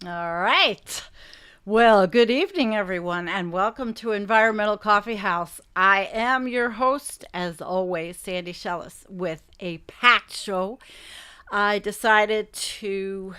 All right. Well, good evening, everyone, and welcome to Environmental Coffee House. I am your host, as always, Sandy Shellis, with a packed show. I decided to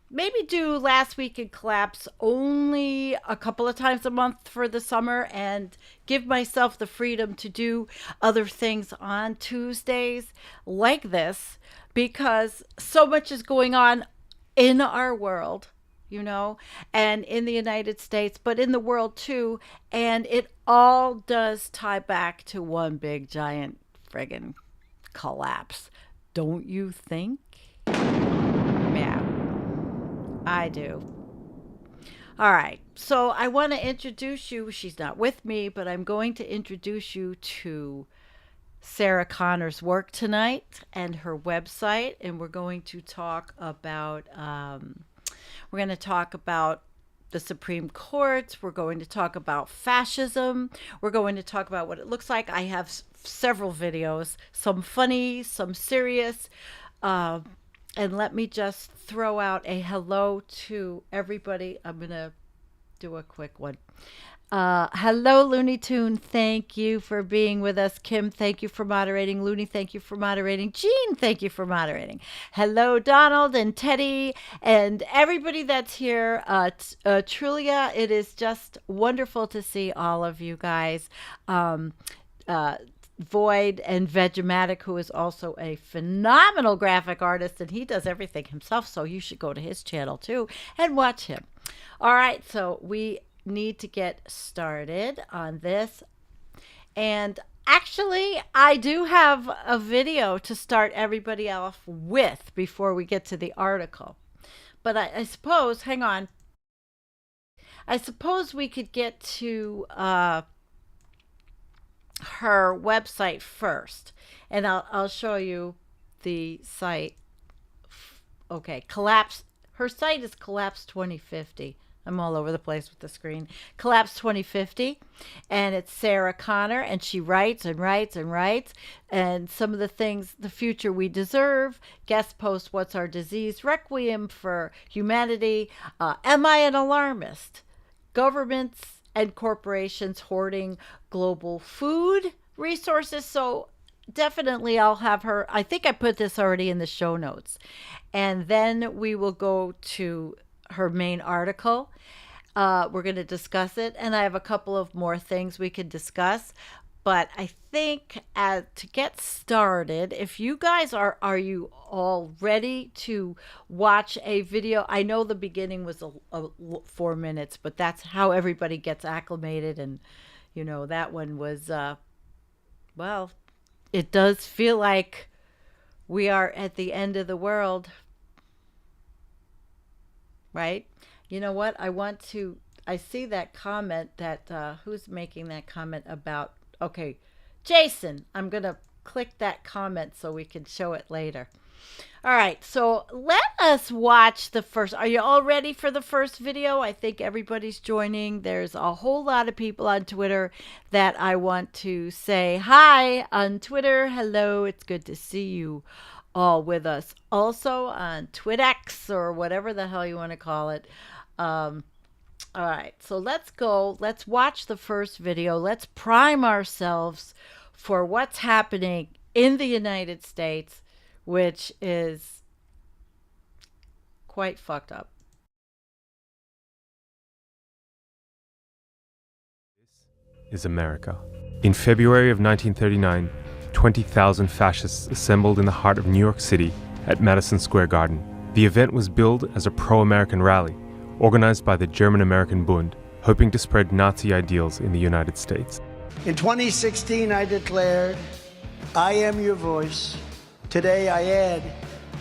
maybe do Last Week in Collapse only a couple of times a month for the summer and give myself the freedom to do other things on Tuesdays like this because so much is going on in our world, and in the United States, but in the world too. And it all does tie back to one big giant friggin' collapse. Don't you think? Yeah, I do. All right. So I want to introduce you. She's not with me, but I'm going to introduce you to Sarah Connor's work tonight and her website. And we're going to talk about the Supreme Court. We're going to talk about fascism. We're going to talk about what it looks like. I have several videos, some funny, some serious. And let me just throw out a hello to everybody. I'm going to do a quick one. Hello, Looney Tune. Thank you for being with us. Kim, thank you for moderating. Looney, thank you for moderating. Jean, thank you for moderating. Hello, Donald and Teddy and everybody that's here. Trulia, it is just wonderful to see all of you guys. Void and Vegematic, who is also a phenomenal graphic artist, and he does everything himself, so you should go to his channel too and watch him. All right, so we need to get started on this. And actually, I do have a video to start everybody off with before we get to the article. But I suppose, hang on. I suppose we could get to her website first. And I'll show you the site. Okay, Collapse. Her site is Collapse 2050. I'm all over the place with the screen. Collapse 2050. And it's Sarah Connor. And she writes and writes and writes. And some of the things, the future we deserve. Guest post, what's our disease? Requiem for humanity. Am I an alarmist? Governments and corporations hoarding global food resources. So definitely I'll have her. I think I put this already in the show notes. And then we will go to her main article. We're going to discuss it, and I have a couple of more things we could discuss. But I think to get started, if you guys are you all ready to watch a video? I know the beginning was 4 minutes, but that's how everybody gets acclimated. And, that one was, well, it does feel like we are at the end of the world. Right? You know what? I see that comment that, who's making that comment about, okay, Jason, I'm going to click that comment so we can show it later. All right, so let us watch the first. Are you all ready for the first video? I think everybody's joining. There's a whole lot of people on Twitter that I want to say hi on Twitter. Hello, it's good to see you all with us. Also on TwitX or whatever the hell you want to call it. All right, so let's go. Let's watch the first video. Let's prime ourselves for what's happening in the United States, which is quite fucked up. This is America. In February of 1939, 20,000 fascists assembled in the heart of New York City at Madison Square Garden. The event was billed as a pro-American rally, organized by the German-American Bund, hoping to spread Nazi ideals in the United States. In 2016, I declared, I am your voice. Today I add,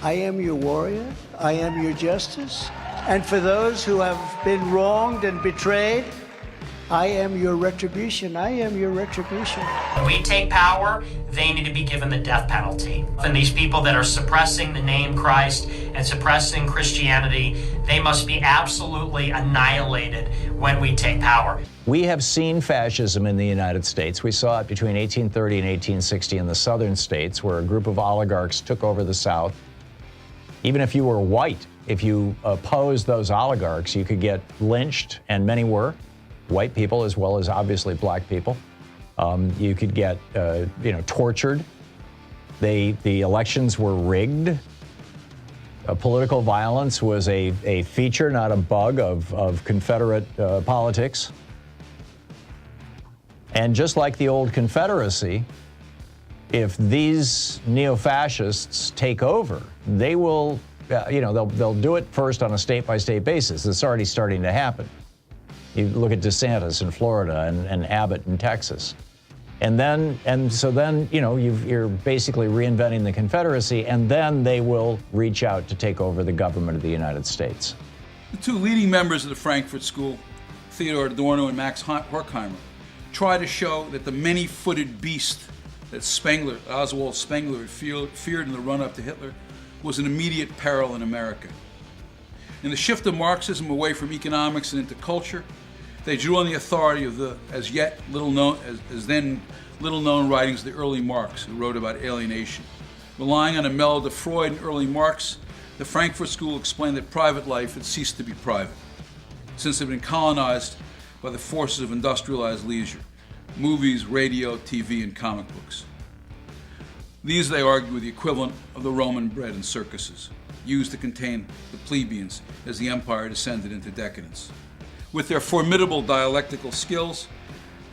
I am your warrior, I am your justice. And for those who have been wronged and betrayed, I am your retribution. I am your retribution. When we take power, they need to be given the death penalty. And these people that are suppressing the name Christ and suppressing Christianity, they must be absolutely annihilated when we take power. We have seen fascism in the United States. We saw it between 1830 and 1860 in the southern states, where a group of oligarchs took over the South. Even if you were white, if you opposed those oligarchs, you could get lynched, and many were, white people as well as obviously black people. You could get, tortured. The elections were rigged. Political violence was a feature, not a bug, of Confederate politics. And just like the old Confederacy, if these neo-fascists take over, they will, they'll do it first on a state-by-state basis. It's already starting to happen. You look at DeSantis in Florida and Abbott in Texas. So then, you're basically reinventing the Confederacy, and then they will reach out to take over the government of the United States. The two leading members of the Frankfurt School, Theodor Adorno and Max Horkheimer, try to show that the many-footed beast that Oswald Spengler had feared in the run-up to Hitler was an immediate peril in America. In the shift of Marxism away from economics and into culture, they drew on the authority of the then little-known writings of the early Marx, who wrote about alienation. Relying on a melody of Freud and early Marx, the Frankfurt School explained that private life had ceased to be private, since it had been colonized by the forces of industrialized leisure, movies, radio, TV, and comic books. These, they argued, were the equivalent of the Roman bread and circuses, used to contain the plebeians as the empire descended into decadence. With their formidable dialectical skills,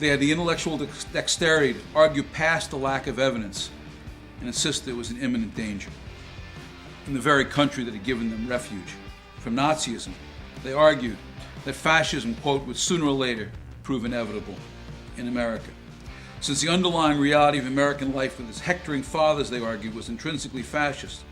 they had the intellectual dexterity to argue past the lack of evidence and insist there was an imminent danger. In the very country that had given them refuge from Nazism, they argued that fascism, quote, would sooner or later prove inevitable in America. Since the underlying reality of American life with its hectoring fathers, they argued, was intrinsically fascist,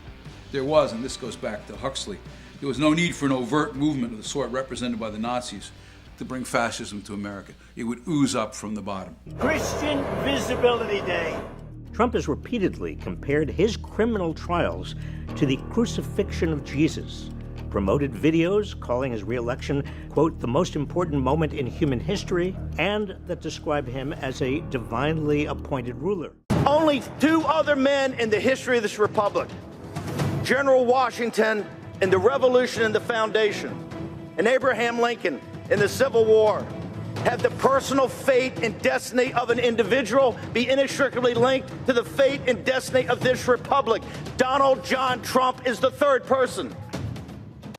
there was, and this goes back to Huxley, there was no need for an overt movement of the sort represented by the Nazis to bring fascism to America. It would ooze up from the bottom. Christian Visibility Day. Trump has repeatedly compared his criminal trials to the crucifixion of Jesus, promoted videos calling his re-election, quote, the most important moment in human history, and that describe him as a divinely appointed ruler. Only two other men in the history of this republic, General Washington in the Revolution and the Foundation, and Abraham Lincoln in the Civil War, have the personal fate and destiny of an individual be inextricably linked to the fate and destiny of this republic. Donald John Trump is the third person.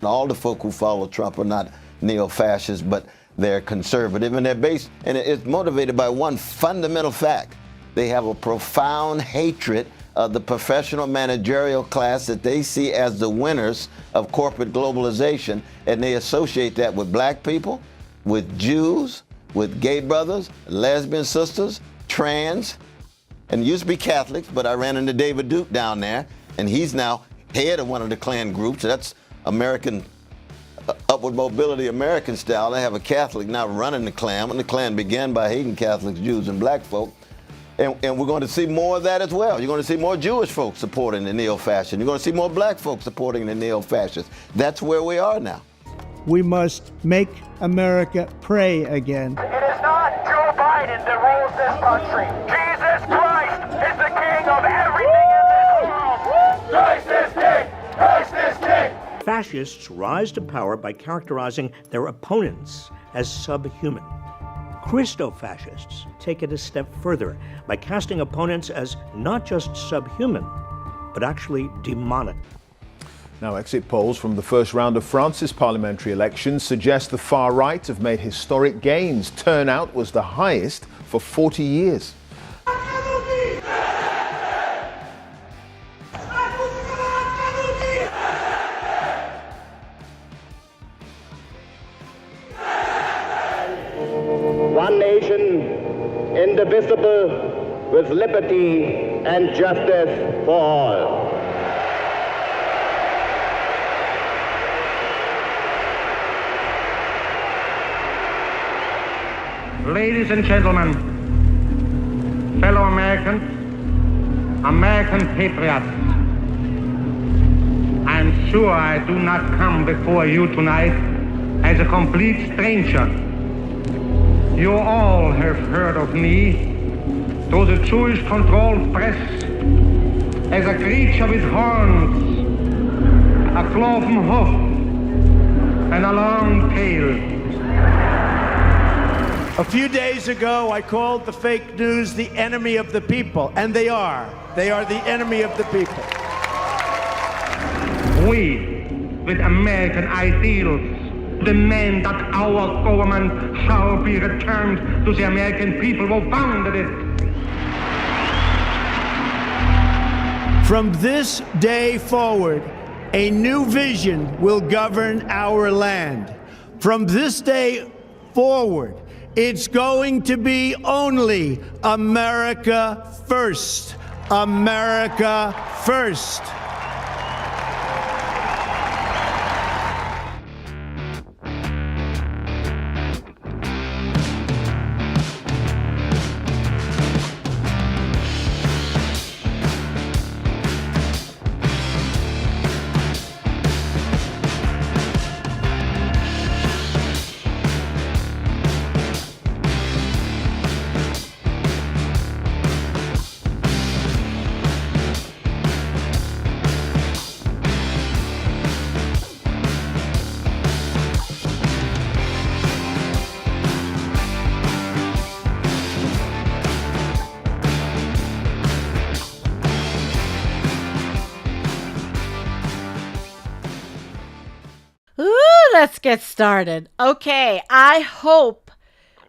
All the folk who follow Trump are not neo-fascists, but they're conservative, and they're based, and it's motivated by one fundamental fact. They have a profound hatred of the professional managerial class that they see as the winners of corporate globalization, and they associate that with black people, with Jews, with gay brothers, lesbian sisters, trans, and used to be Catholics, but I ran into David Duke down there, and he's now head of one of the Klan groups. That's American, upward mobility American style. They have a Catholic now running the Klan, and the Klan began by hating Catholics, Jews, and black folk. And we're going to see more of that as well. You're going to see more Jewish folks supporting the neo-fascists. You're going to see more black folks supporting the neo-fascists. That's where we are now. We must make America pray again. It is not Joe Biden that rules this country. Jesus Christ is the king of everything in this world. Christ is king! Christ is king! Fascists rise to power by characterizing their opponents as subhuman. Christo-fascists take it a step further by casting opponents as not just subhuman, but actually demonic. Now, exit polls from the first round of France's parliamentary elections suggest the far right have made historic gains. Turnout was the highest for 40 years. One nation, indivisible, with liberty and justice for all. Ladies and gentlemen, fellow Americans, American patriots, I'm sure I do not come before you tonight as a complete stranger. You all have heard of me through the Jewish-controlled press as a creature with horns, a cloven hoof, and a long tail. A few days ago, I called the fake news the enemy of the people, and they are. They are the enemy of the people. We, with American ideals, demand that our government shall be returned to the American people who founded it. From this day forward, a new vision will govern our land. From this day forward, it's going to be only America first. America first. Let's get started. Okay, I hope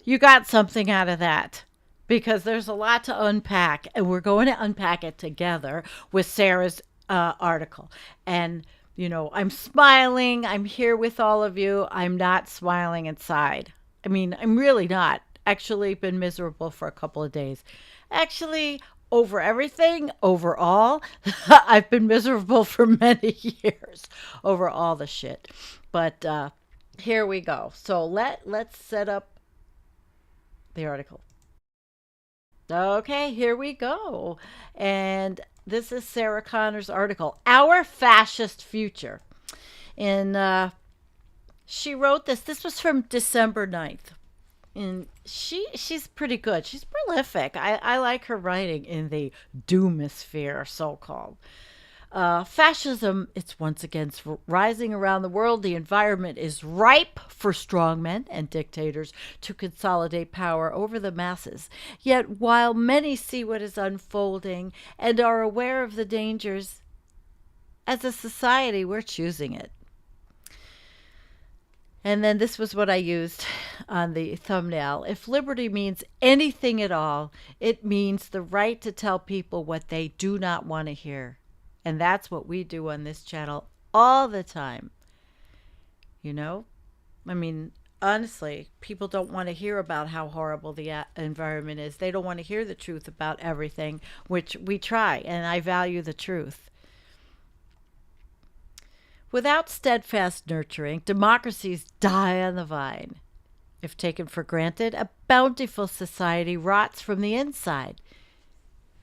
you got something out of that because there's a lot to unpack, and we're going to unpack it together with Sarah's article. And, you know, I'm smiling. I'm here with all of you. I'm not smiling inside. I mean, I'm really not. Actually, been miserable for a couple of days. Actually, over everything, overall, I've been miserable for many years over all the shit. But here we go. So let's set up the article. Okay, here we go. And this is Sarah Connor's article, Our Fascist Future. And she wrote this. This was from December 9th. And she's pretty good. She's prolific. I like her writing in the doomosphere, so-called. Fascism, it's once again rising around the world. The environment is ripe for strongmen and dictators to consolidate power over the masses. Yet, while many see what is unfolding and are aware of the dangers, as a society, we're choosing it. And then this was what I used on the thumbnail. If liberty means anything at all, it means the right to tell people what they do not want to hear. And that's what we do on this channel all the time. You know? I mean, honestly, people don't want to hear about how horrible the environment is. They don't want to hear the truth about everything, which we try, and I value the truth. Without steadfast nurturing, democracies die on the vine. If taken for granted, a bountiful society rots from the inside.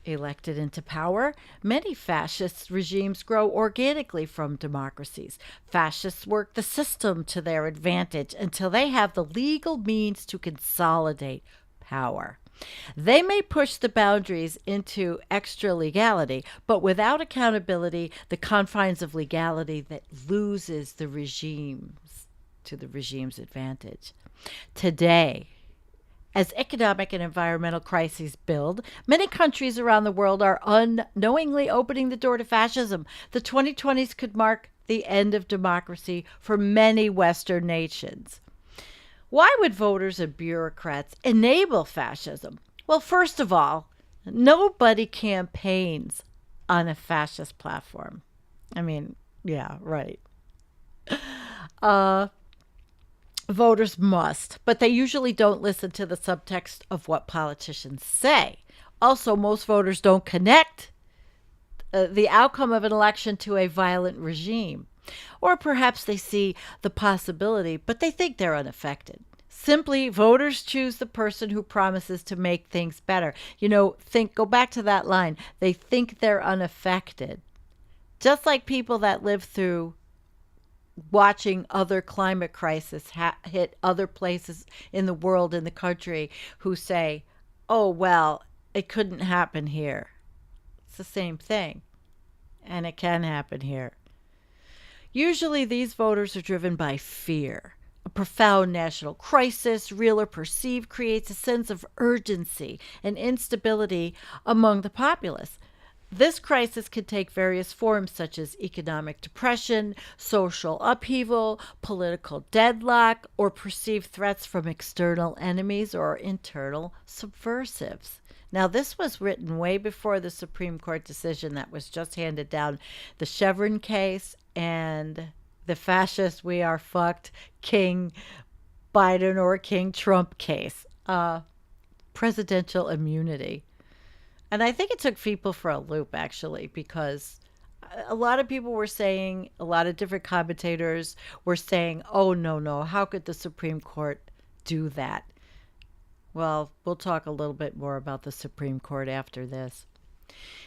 Elected into power, many fascist regimes grow organically from democracies. Fascists work the system to their advantage until they have the legal means to consolidate power. They may push the boundaries into extra legality, but without accountability, the confines of legality that loses the regimes to the regime's advantage. Today, as economic and environmental crises build, many countries around the world are unknowingly opening the door to fascism. The 2020s could mark the end of democracy for many Western nations. Why would voters and bureaucrats enable fascism? Well, first of all, nobody campaigns on a fascist platform. I mean, yeah, right. Voters must, but they usually don't listen to the subtext of what politicians say. Also, most voters don't connect the outcome of an election to a violent regime. Or perhaps they see the possibility, but they think they're unaffected. Simply, voters choose the person who promises to make things better. You know, go back to that line. They think they're unaffected. Just like people that live through watching other climate crises hit other places in the world, in the country, who say, oh, well, it couldn't happen here. It's the same thing. And it can happen here. Usually these voters are driven by fear. A profound national crisis, real or perceived, creates a sense of urgency and instability among the populace. This crisis can take various forms, such as economic depression, social upheaval, political deadlock, or perceived threats from external enemies or internal subversives. Now, this was written way before the Supreme Court decision that was just handed down, the Chevron case and the fascist we are fucked King Biden or King Trump case, presidential immunity. And I think it took people for a loop, actually, because a lot of people were saying, a lot of different commentators were saying, oh, no, how could the Supreme Court do that? Well, we'll talk a little bit more about the Supreme Court after this.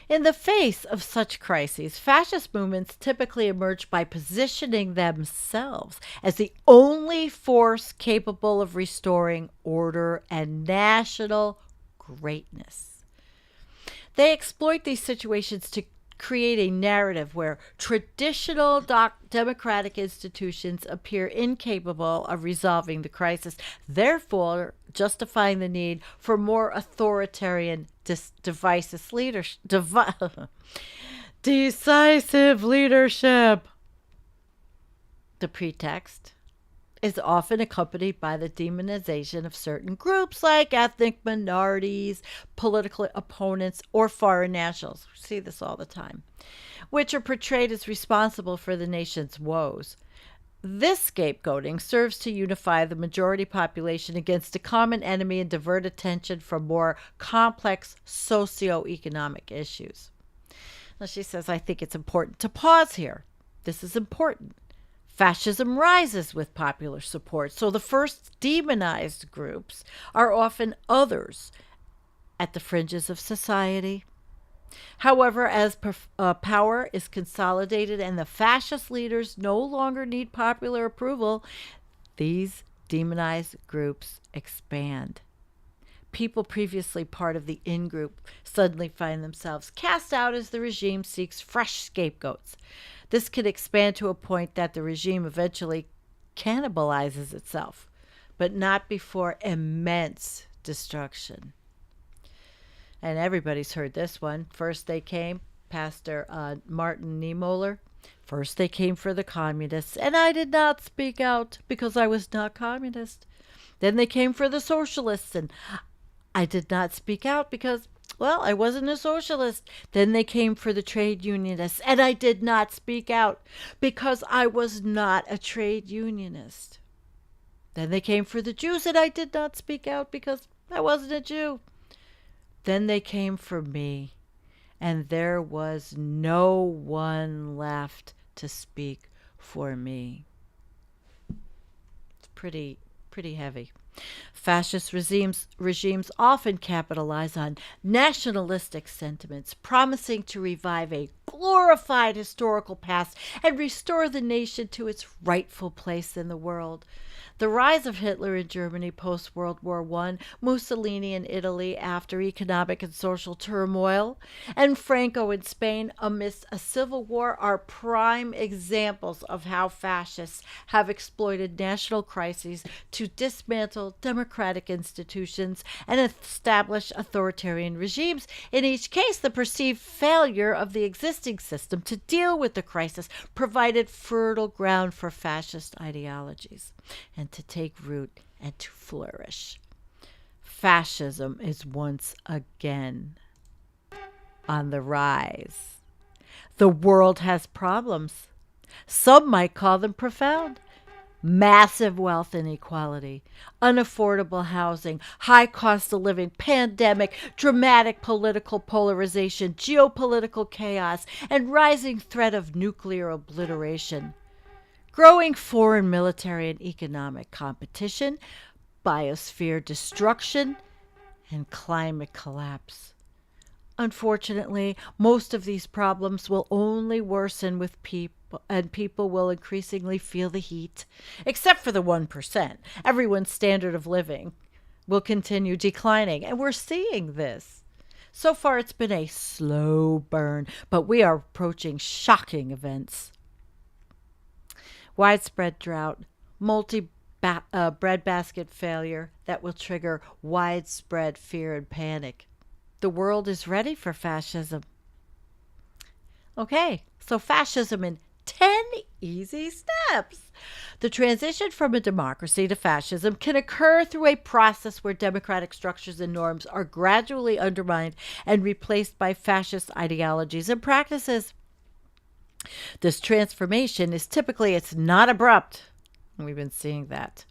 In the face of such crises, fascist movements typically emerge by positioning themselves as the only force capable of restoring order and national greatness. They exploit these situations to create a narrative where traditional democratic institutions appear incapable of resolving the crisis, therefore justifying the need for more authoritarian, decisive leadership. The pretext is often accompanied by the demonization of certain groups like ethnic minorities, political opponents, or foreign nationals. We see this all the time, which are portrayed as responsible for the nation's woes. This scapegoating serves to unify the majority population against a common enemy and divert attention from more complex socioeconomic issues. Now, she says, I think it's important to pause here. This is important. Fascism rises with popular support, so the first demonized groups are often others at the fringes of society. However, as power is consolidated and the fascist leaders no longer need popular approval, these demonized groups expand. People previously part of the in-group suddenly find themselves cast out as the regime seeks fresh scapegoats. This can expand to a point that the regime eventually cannibalizes itself, but not before immense destruction. And everybody's heard this one. First they came, Pastor Martin Niemöller. First they came for the communists, and I did not speak out because I was not communist. Then they came for the socialists, and I did not speak out because, well, I wasn't a socialist. Then they came for the trade unionists, and I did not speak out because I was not a trade unionist. Then they came for the Jews, and I did not speak out because I wasn't a Jew. Then they came for me, and there was no one left to speak for me. It's pretty heavy. Fascist regimes often capitalize on nationalistic sentiments, promising to revive a glorified historical past and restore the nation to its rightful place in the world. The rise of Hitler in Germany post-World War I, Mussolini in Italy after economic and social turmoil, and Franco in Spain amidst a civil war are prime examples of how fascists have exploited national crises to dismantle democratic institutions and establish authoritarian regimes. In each case, the perceived failure of the existing system to deal with the crisis provided fertile ground for fascist ideologies and to take root and to flourish. Fascism is once again on the rise. The world has problems. Some might call them profound. Massive wealth inequality, unaffordable housing, high cost of living, pandemic, dramatic political polarization, geopolitical chaos, and rising threat of nuclear obliteration. Growing foreign military and economic competition, biosphere destruction, and climate collapse. Unfortunately, most of these problems will only worsen with people, and people will increasingly feel the heat. Except for the 1%. Everyone's standard of living will continue declining, and we're seeing this. So far, it's been a slow burn, but we are approaching shocking events. widespread drought, breadbasket failure that will trigger widespread fear and panic. The world is ready for fascism. Okay, so fascism in 10 easy steps. The transition from a democracy to fascism can occur through a process where democratic structures and norms are gradually undermined and replaced by fascist ideologies and practices. This transformation is typically, it's not abrupt. We've been seeing that.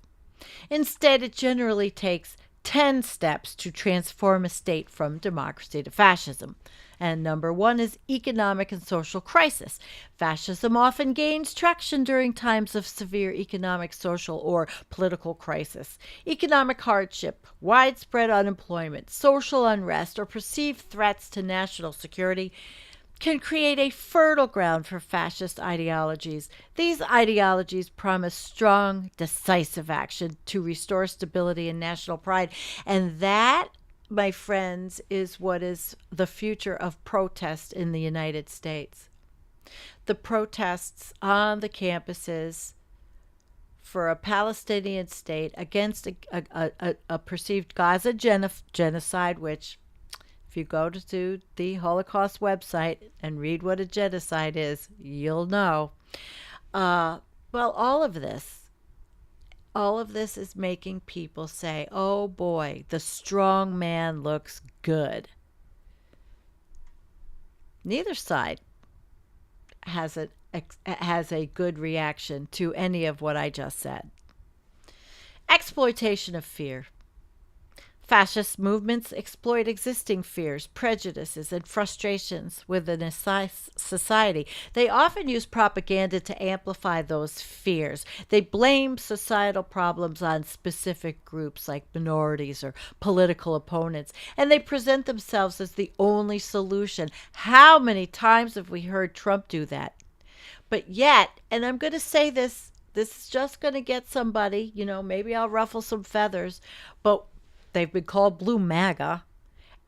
Instead, it generally takes 10 steps to transform a state from democracy to fascism. And number 1 is economic and social crisis. Fascism often gains traction during times of severe economic, social, or political crisis. Economic hardship, widespread unemployment, social unrest, or perceived threats to national security can create a fertile ground for fascist ideologies. These ideologies promise strong, decisive action to restore stability and national pride. And that, my friends, is what is the future of protest in the United States. The protests on the campuses for a Palestinian state against a perceived Gaza genocide, which, if you go to the Holocaust website and read what a genocide is, you'll know. Well, all of this is making people say, oh boy, the strong man looks good. Neither side has a good reaction to any of what I just said. Exploitation of fear. Fascist movements exploit existing fears, prejudices, and frustrations within a society. They often use propaganda to amplify those fears. They blame societal problems on specific groups like minorities or political opponents, and they present themselves as the only solution. How many times have we heard Trump do that? But yet, and I'm going to say this is just going to get somebody, maybe I'll ruffle some feathers, but they've been called Blue MAGA,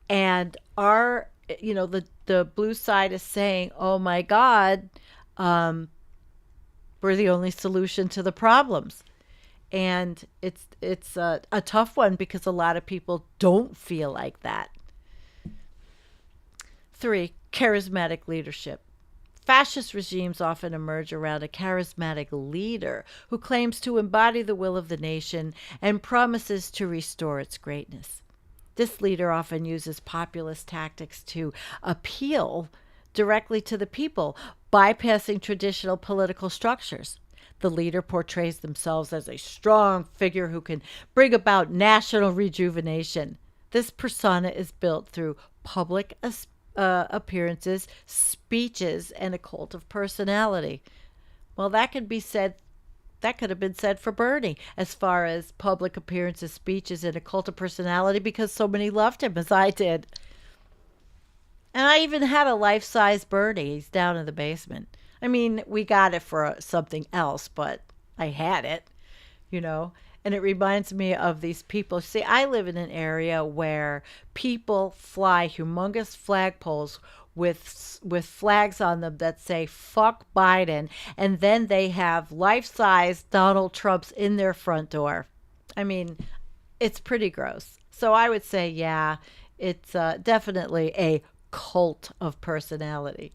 and the blue side is saying, oh my God, we're the only solution to the problems. And it's a tough one because a lot of people don't feel like that. 3, charismatic leadership. Fascist regimes often emerge around a charismatic leader who claims to embody the will of the nation and promises to restore its greatness. This leader often uses populist tactics to appeal directly to the people, bypassing traditional political structures. The leader portrays themselves as a strong figure who can bring about national rejuvenation. This persona is built through public appearances, speeches, and a cult of personality. Well, that could have been said for Bernie as far as public appearances, speeches, and a cult of personality, because so many loved him, as I did. And I even had a life-size Bernie. He's down in the basement. I mean, we got it for something else, but I had it, And it reminds me of these people. See, I live in an area where people fly humongous flagpoles with flags on them that say, fuck Biden. And then they have life-size Donald Trumps in their front door. I mean, it's pretty gross. So I would say, yeah, it's definitely a cult of personality.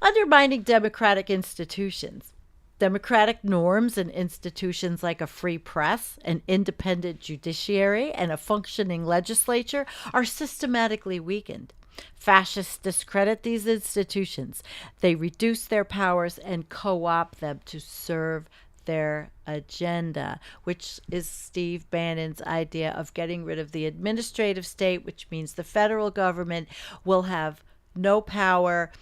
Undermining democratic institutions. Democratic norms and institutions like a free press, an independent judiciary, and a functioning legislature are systematically weakened. Fascists discredit these institutions. They reduce their powers and co-opt them to serve their agenda, which is Steve Bannon's idea of getting rid of the administrative state, which means the federal government will have no power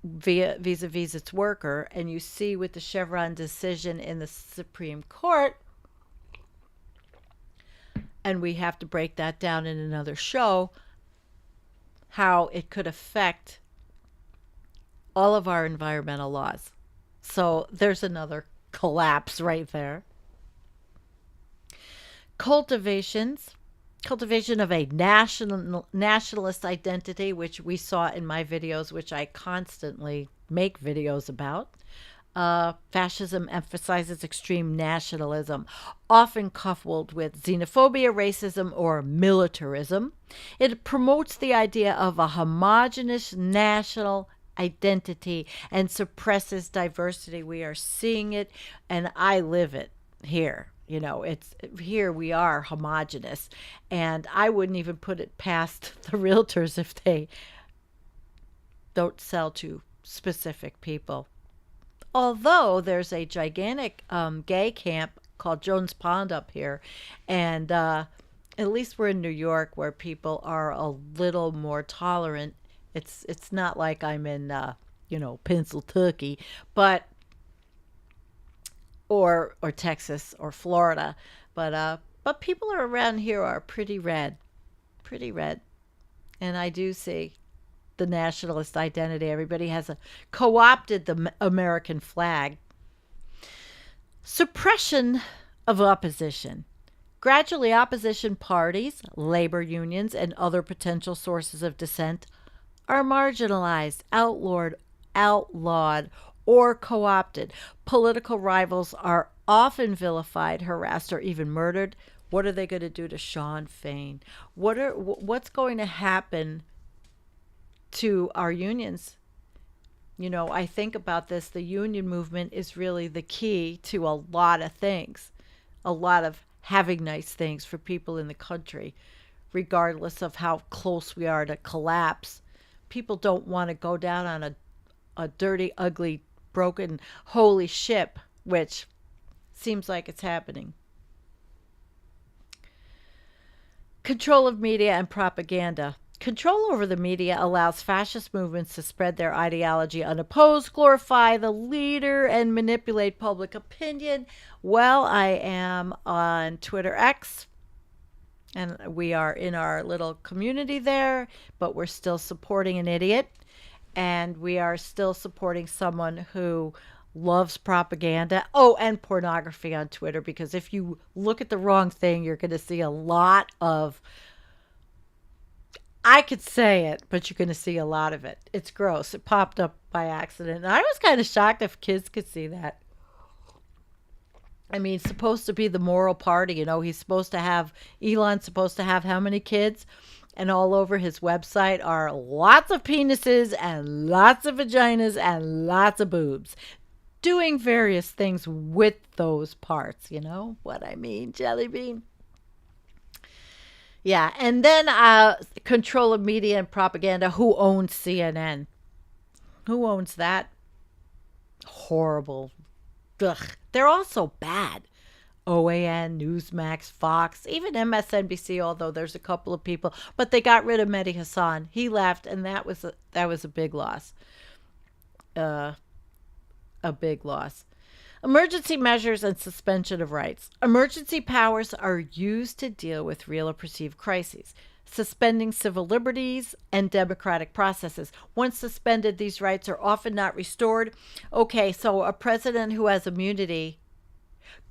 vis-a-vis its worker. And you see with the Chevron decision in the Supreme Court, and we have to break that down in another show, how it could affect all of our environmental laws. So there's another collapse right there. Cultivation of a nationalist identity, which we saw in my videos, which I constantly make videos about. Fascism emphasizes extreme nationalism, often coupled with xenophobia, racism, or militarism. It promotes the idea of a homogeneous national identity and suppresses diversity. We are seeing it, and I live it here. It's here we are homogenous, and I wouldn't even put it past the realtors if they don't sell to specific people. Although there's a gigantic gay camp called Jones Pond up here, and at least we're in New York where people are a little more tolerant. It's not like I'm in Pennsylvania, but or Texas or Florida, but people around here are pretty red, and I do see the nationalist identity. Everybody has co-opted the American flag. Suppression of opposition. Gradually, opposition parties, labor unions, and other potential sources of dissent are marginalized, outlawed, or co-opted. Political rivals are often vilified, harassed, or even murdered. What are they going to do to Sean Fain? What's going to happen to our unions? I think about this. The union movement is really the key to a lot of things, a lot of having nice things for people in the country, regardless of how close we are to collapse. People don't want to go down on a dirty, ugly, broken, holy ship, which seems like it's happening. Control of media and propaganda. Control over the media allows fascist movements to spread their ideology unopposed, glorify the leader, and manipulate public opinion. Well, I am on Twitter X, and we are in our little community there, but we're still supporting an idiot, and we are still supporting someone who loves propaganda. Oh, and pornography on Twitter, because if you look at the wrong thing, you're going to see a lot of, I could say it, but you're going to see a lot of it. It's gross. It popped up by accident. And I was kind of shocked if kids could see that. I mean, it's supposed to be the moral party. He's supposed to have, Elon's supposed to have how many kids? And all over his website are lots of penises and lots of vaginas and lots of boobs, doing various things with those parts. You know what I mean, Jelly Bean? Yeah, and then control of media and propaganda. Who owns CNN? Who owns that? Horrible. Ugh. They're all so bad. OAN, Newsmax, Fox, even MSNBC, although there's a couple of people. But they got rid of Mehdi Hassan. He left, and that was a big loss. A big loss. Emergency measures and suspension of rights. Emergency powers are used to deal with real or perceived crises, suspending civil liberties and democratic processes. Once suspended, these rights are often not restored. Okay, so a president who has immunity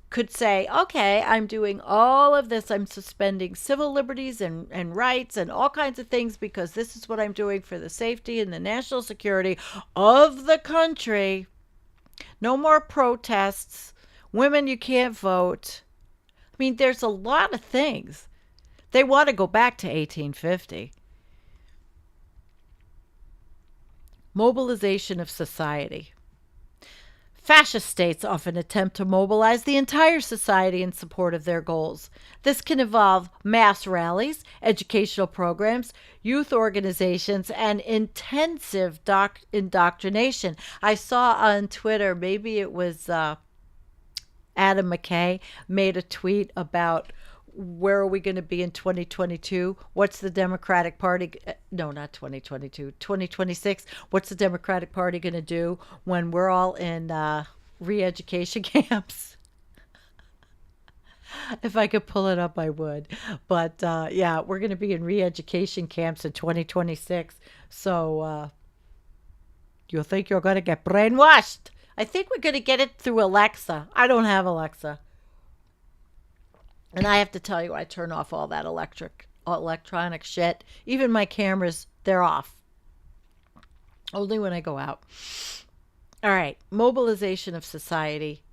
could say, okay, I'm doing all of this. I'm suspending civil liberties and rights and all kinds of things because this is what I'm doing for the safety and the national security of the country. No more protests. Women, you can't vote. I mean, there's a lot of things. They want to go back to 1850. Mobilization of society. Fascist states often attempt to mobilize the entire society in support of their goals. This can involve mass rallies, educational programs, youth organizations, and intensive indoctrination. I saw on Twitter, maybe it was Adam McKay, made a tweet about where are we going to be in 2022? What's the Democratic Party? No, not 2022. 2026. What's the Democratic Party going to do when we're all in re-education camps? If I could pull it up, I would. But yeah, we're going to be in re-education camps in 2026. So you'll think you're going to get brainwashed. I think we're going to get it through Alexa. I don't have Alexa. And I have to tell you, I turn off all that electronic shit. Even my cameras, they're off. Only when I go out. All right, mobilization of society,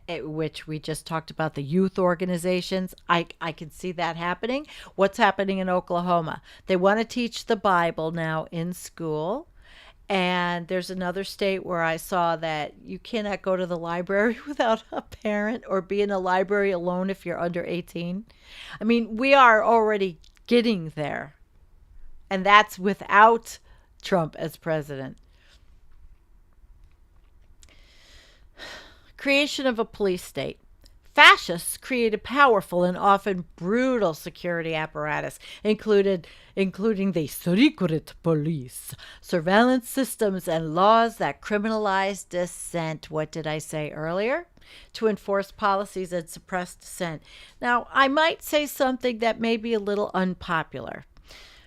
which we just talked about, the youth organizations. I can see that happening. What's happening in Oklahoma? They want to teach the Bible now in school. And there's another state where I saw that you cannot go to the library without a parent or be in a library alone if you're under 18. I mean, we are already getting there. And that's without Trump as president. Creation of a police state. Fascists created powerful and often brutal security apparatus, including the secret police, surveillance systems, and laws that criminalize dissent. What did I say earlier? To enforce policies and suppress dissent. Now, I might say something that may be a little unpopular.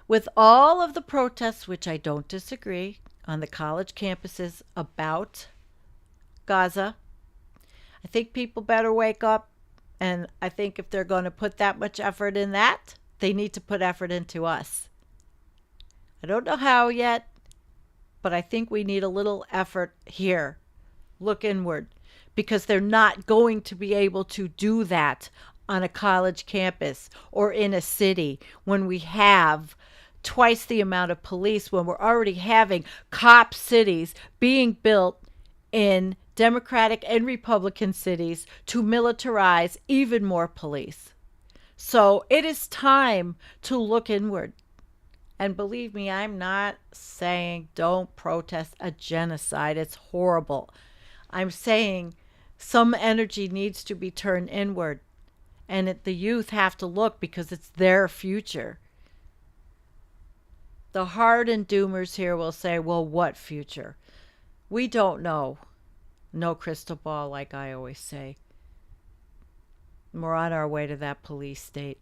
With all of the protests, which I don't disagree, on the college campuses about Gaza, I think people better wake up, and I think if they're going to put that much effort in that, they need to put effort into us. I don't know how yet, but I think we need a little effort here. Look inward, because they're not going to be able to do that on a college campus or in a city when we have twice the amount of police, when we're already having cop cities being built in Democratic and Republican cities to militarize even more police. So it is time to look inward. And believe me, I'm not saying don't protest a genocide. It's horrible. I'm saying some energy needs to be turned inward. And the youth have to look because it's their future. The hardened doomers here will say, well, what future? We don't know. No crystal ball, like I always say. We're on our way to that police state.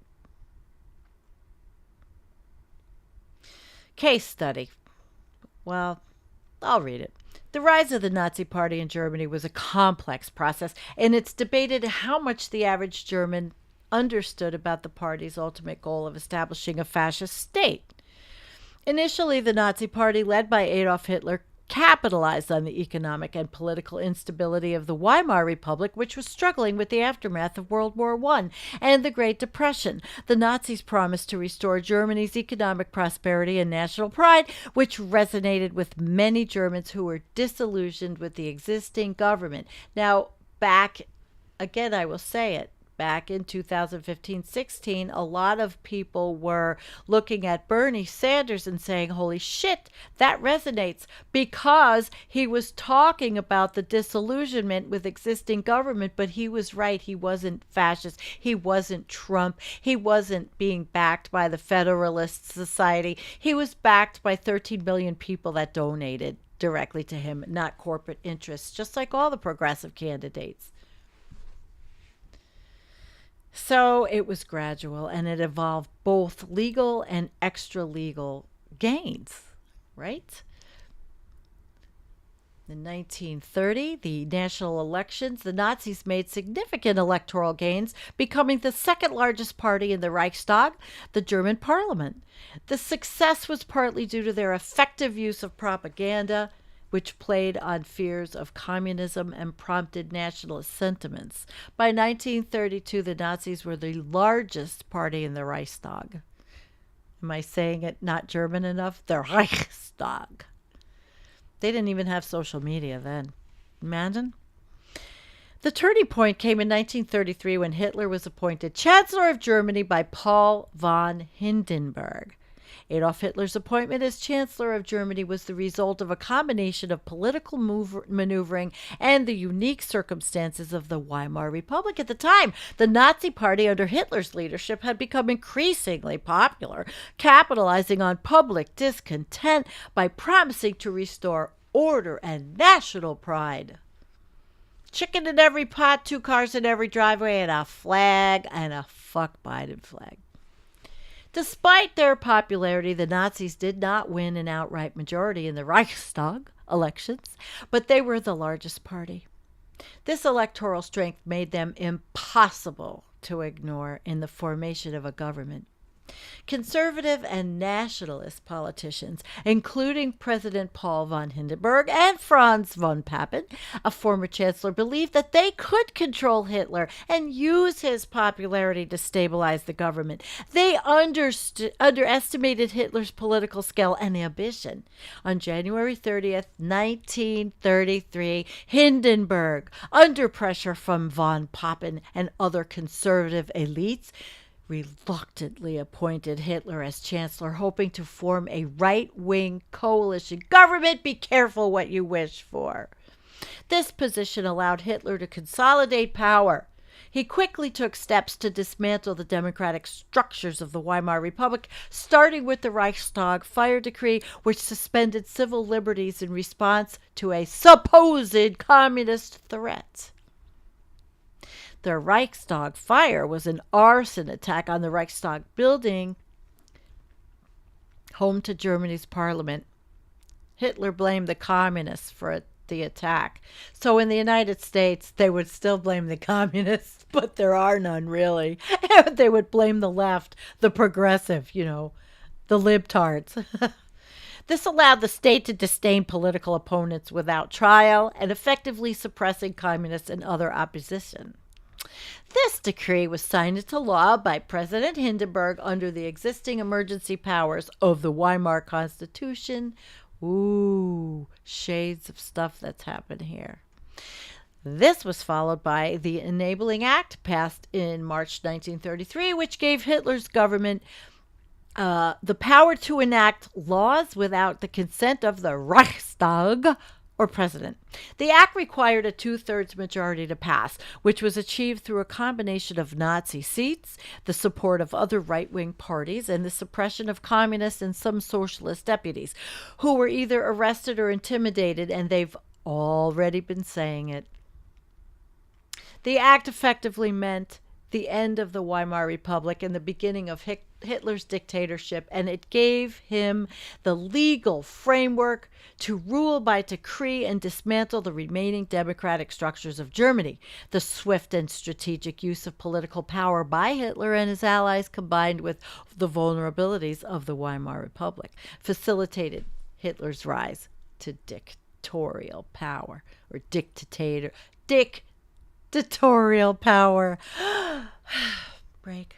Case study. Well, I'll read it. The rise of the Nazi Party in Germany was a complex process, and it's debated how much the average German understood about the party's ultimate goal of establishing a fascist state. Initially, the Nazi Party, led by Adolf Hitler, capitalized on the economic and political instability of the Weimar Republic, which was struggling with the aftermath of World War I and the Great Depression. The Nazis promised to restore Germany's economic prosperity and national pride, which resonated with many Germans who were disillusioned with the existing government. Now, again, I will say it, back in 2015-16, a lot of people were looking at Bernie Sanders and saying, holy shit, that resonates, because he was talking about the disillusionment with existing government, but he was right. He wasn't fascist. He wasn't Trump. He wasn't being backed by the Federalist Society. He was backed by 13 million people that donated directly to him, not corporate interests, just like all the progressive candidates. So it was gradual, and it involved both legal and extra-legal gains, right? In 1930, the national elections, the Nazis made significant electoral gains, becoming the second largest party in the Reichstag, the German parliament. The success was partly due to their effective use of propaganda, which played on fears of communism and prompted nationalist sentiments. By 1932, the Nazis were the largest party in the Reichstag. Am I saying it not German enough? The Reichstag. They didn't even have social media then. Imagine. The turning point came in 1933 when Hitler was appointed Chancellor of Germany by Paul von Hindenburg. Adolf Hitler's appointment as Chancellor of Germany was the result of a combination of political maneuvering and the unique circumstances of the Weimar Republic at the time. The Nazi Party under Hitler's leadership had become increasingly popular, capitalizing on public discontent by promising to restore order and national pride. Chicken in every pot, 2 cars in every driveway, and a flag, and a fuck Biden flag. Despite their popularity, the Nazis did not win an outright majority in the Reichstag elections, but they were the largest party. This electoral strength made them impossible to ignore in the formation of a government. Conservative and nationalist politicians, including President Paul von Hindenburg and Franz von Papen, a former chancellor, believed that they could control Hitler and use his popularity to stabilize the government. They underestimated Hitler's political skill and ambition. On January 30th, 1933, Hindenburg, under pressure from von Papen and other conservative elites, reluctantly appointed Hitler as chancellor, hoping to form a right-wing coalition government. Be careful what you wish for. This position allowed Hitler to consolidate power. He quickly took steps to dismantle the democratic structures of the Weimar Republic, starting with the Reichstag fire decree, which suspended civil liberties in response to a supposed communist threat. The Reichstag fire was an arson attack on the Reichstag building, home to Germany's parliament. Hitler blamed the communists for the attack. So in the United States, they would still blame the communists, but there are none really. They would blame the left, the progressive, the libtards. This allowed the state to disdain political opponents without trial and effectively suppressing communists and other opposition. This decree was signed into law by President Hindenburg under the existing emergency powers of the Weimar Constitution. Ooh, shades of stuff that's happened here. This was followed by the Enabling Act passed in March 1933, which gave Hitler's government the power to enact laws without the consent of the Reichstag or president. The act required a 2/3 majority to pass, which was achieved through a combination of Nazi seats, the support of other right-wing parties, and the suppression of communists and some socialist deputies, who were either arrested or intimidated, and they've already been saying it. The act effectively meant the end of the Weimar Republic and the beginning of Hitler's dictatorship, and it gave him the legal framework to rule by decree and dismantle the remaining democratic structures of Germany. The swift and strategic use of political power by Hitler and his allies, combined with the vulnerabilities of the Weimar Republic, facilitated Hitler's rise to dictatorial power, or dictatorial power. Break.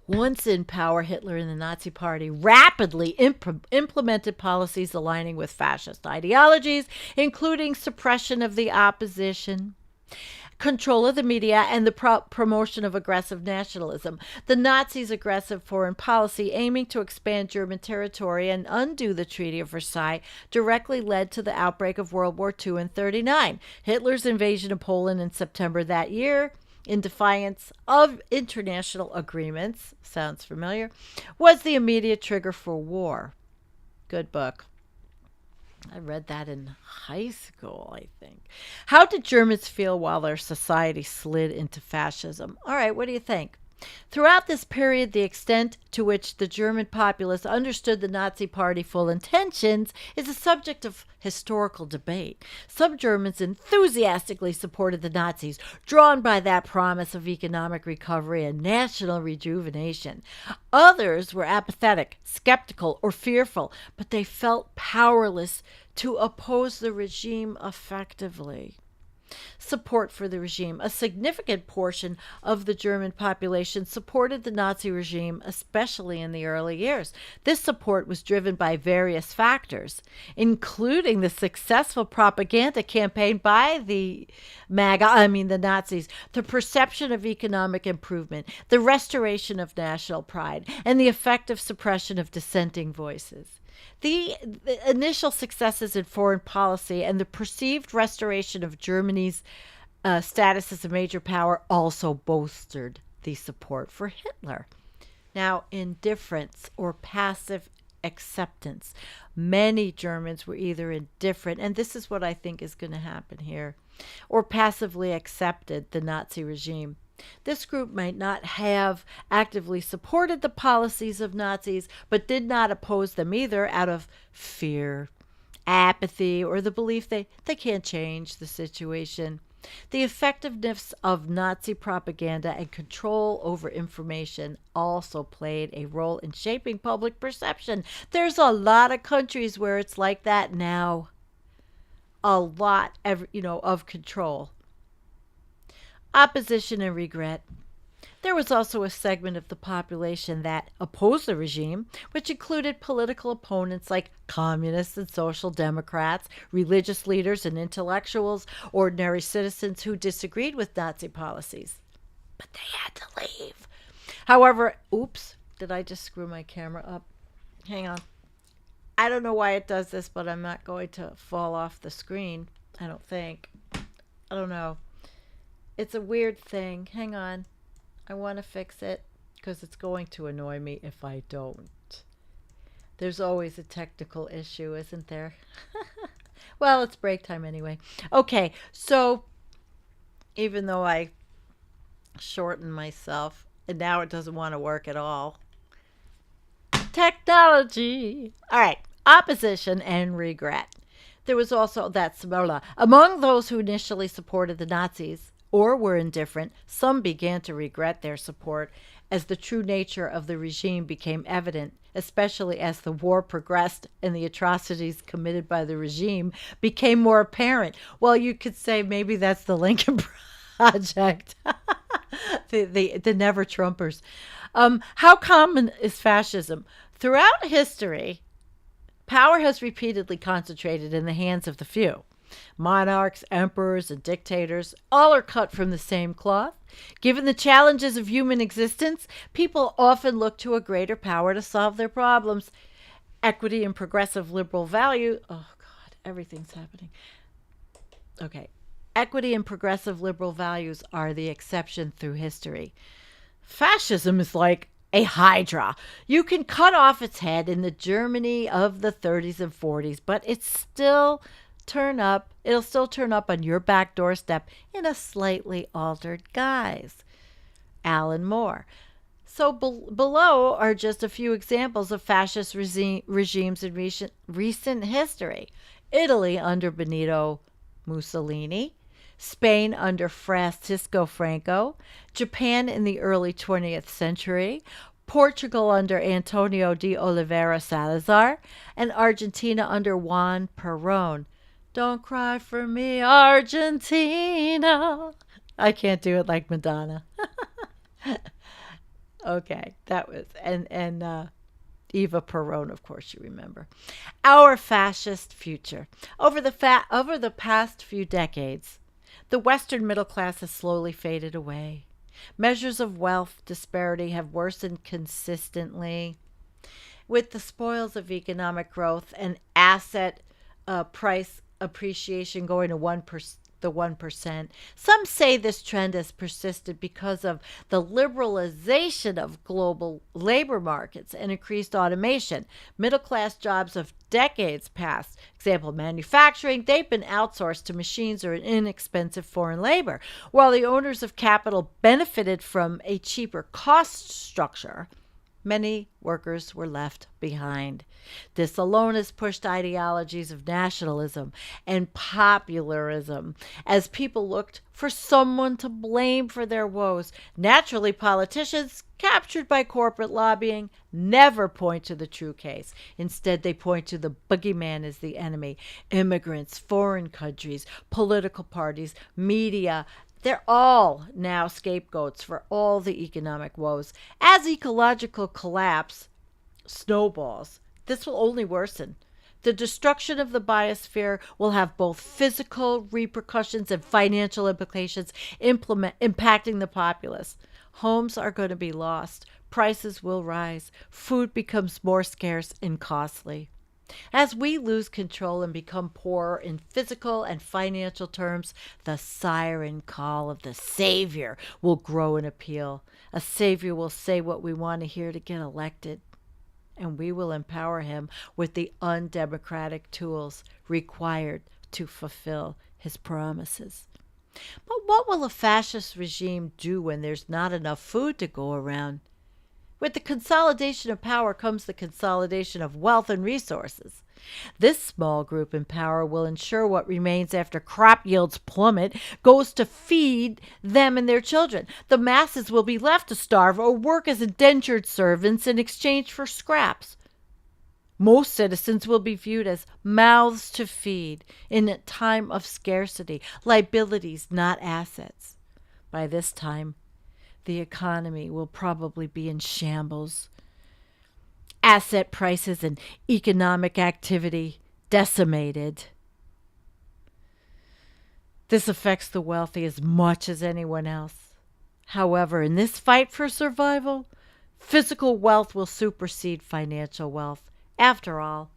Once in power, Hitler and the Nazi Party rapidly implemented policies aligning with fascist ideologies, including suppression of the opposition, control of the media, and the promotion of aggressive nationalism. The Nazis' aggressive foreign policy, aiming to expand German territory and undo the Treaty of Versailles, directly led to the outbreak of World War II in 1939. Hitler's invasion of Poland in September that year, in defiance of international agreements, sounds familiar, was the immediate trigger for war. Good book. I read that in high school, I think. How did Germans feel while their society slid into fascism? All right, what do you think? Throughout this period, the extent to which the German populace understood the Nazi Party's full intentions is a subject of historical debate. Some Germans enthusiastically supported the Nazis, drawn by that promise of economic recovery and national rejuvenation. Others were apathetic, skeptical, or fearful, but they felt powerless to oppose the regime effectively. Support for the regime. A significant portion of the German population supported the Nazi regime, especially in the early years. This support was driven by various factors, including the successful propaganda campaign by the Nazis, the perception of economic improvement, the restoration of national pride, and the effective suppression of dissenting voices. The initial successes in foreign policy and the perceived restoration of Germany's status as a major power also bolstered the support for Hitler. Now, indifference or passive acceptance. Many Germans were either indifferent, and this is what I think is going to happen here, or passively accepted the Nazi regime. This group might not have actively supported the policies of Nazis, but did not oppose them either out of fear, apathy, or the belief they can't change the situation. The effectiveness of Nazi propaganda and control over information also played a role in shaping public perception. There's a lot of countries where it's like that now. A lot, of control. Opposition and regret. There was also a segment of the population that opposed the regime, which included political opponents like communists and social democrats, religious leaders and intellectuals, ordinary citizens who disagreed with Nazi policies. But they had to leave. However, oops, did I just screw my camera up? Hang on. I don't know why it does this, but I'm not going to fall off the screen, I don't think. I don't know. It's a weird thing. Hang on. I want to fix it because it's going to annoy me if I don't. There's always a technical issue, isn't there? Well, it's break time anyway. Okay, so even though I shortened myself and now it doesn't want to work at all. Technology. All right, opposition and regret. There was also that among those who initially supported the Nazis or were indifferent, some began to regret their support as the true nature of the regime became evident, especially as the war progressed and the atrocities committed by the regime became more apparent. Well, you could say maybe that's the Lincoln Project, the never Trumpers. How common is fascism? Throughout history, power has repeatedly concentrated in the hands of the few. Monarchs, emperors, and dictators all are cut from the same cloth. Given the challenges of human existence, people often look to a greater power to solve their problems. Equity and progressive liberal value. Oh, God, everything's happening. Okay. Equity and progressive liberal values are the exception through history. Fascism is like a hydra. You can cut off its head in the Germany of the 30s and 40s, but it'll still turn up on your back doorstep in a slightly altered guise. Alan Moore. So below are just a few examples of fascist regimes in recent history. Italy under Benito Mussolini, Spain under Francisco Franco, Japan in the early 20th century, Portugal under Antonio de Oliveira Salazar, and Argentina under Juan Perón. Don't cry for me, Argentina. I can't do it like Madonna. Okay, that was, and Eva Perón, of course you remember. Our fascist future. Over the past few decades, the Western middle class has slowly faded away. Measures of wealth disparity have worsened consistently. With the spoils of economic growth and asset price appreciation going to the 1%. Some say this trend has persisted because of the liberalization of global labor markets and increased automation. Middle-class jobs of decades past, example, manufacturing, they've been outsourced to machines or inexpensive foreign labor. While the owners of capital benefited from a cheaper cost structure, many workers were left behind. This alone has pushed ideologies of nationalism and popularism as people looked for someone to blame for their woes. Naturally, politicians, captured by corporate lobbying, never point to the true case. Instead, they point to the boogeyman as the enemy. Immigrants, foreign countries, political parties, media, they're all now scapegoats for all the economic woes. As ecological collapse snowballs, this will only worsen. The destruction of the biosphere will have both physical repercussions and financial implications impacting the populace. Homes are going to be lost. Prices will rise. Food becomes more scarce and costly. As we lose control and become poorer in physical and financial terms, the siren call of the savior will grow in appeal. A savior will say what we want to hear to get elected, and we will empower him with the undemocratic tools required to fulfill his promises. But what will a fascist regime do when there's not enough food to go around? With the consolidation of power comes the consolidation of wealth and resources. This small group in power will ensure what remains after crop yields plummet goes to feed them and their children. The masses will be left to starve or work as indentured servants in exchange for scraps. Most citizens will be viewed as mouths to feed in a time of scarcity, liabilities, not assets. By this time, the economy will probably be in shambles. Asset prices and economic activity decimated. This affects the wealthy as much as anyone else. However, in this fight for survival, physical wealth will supersede financial wealth. After all,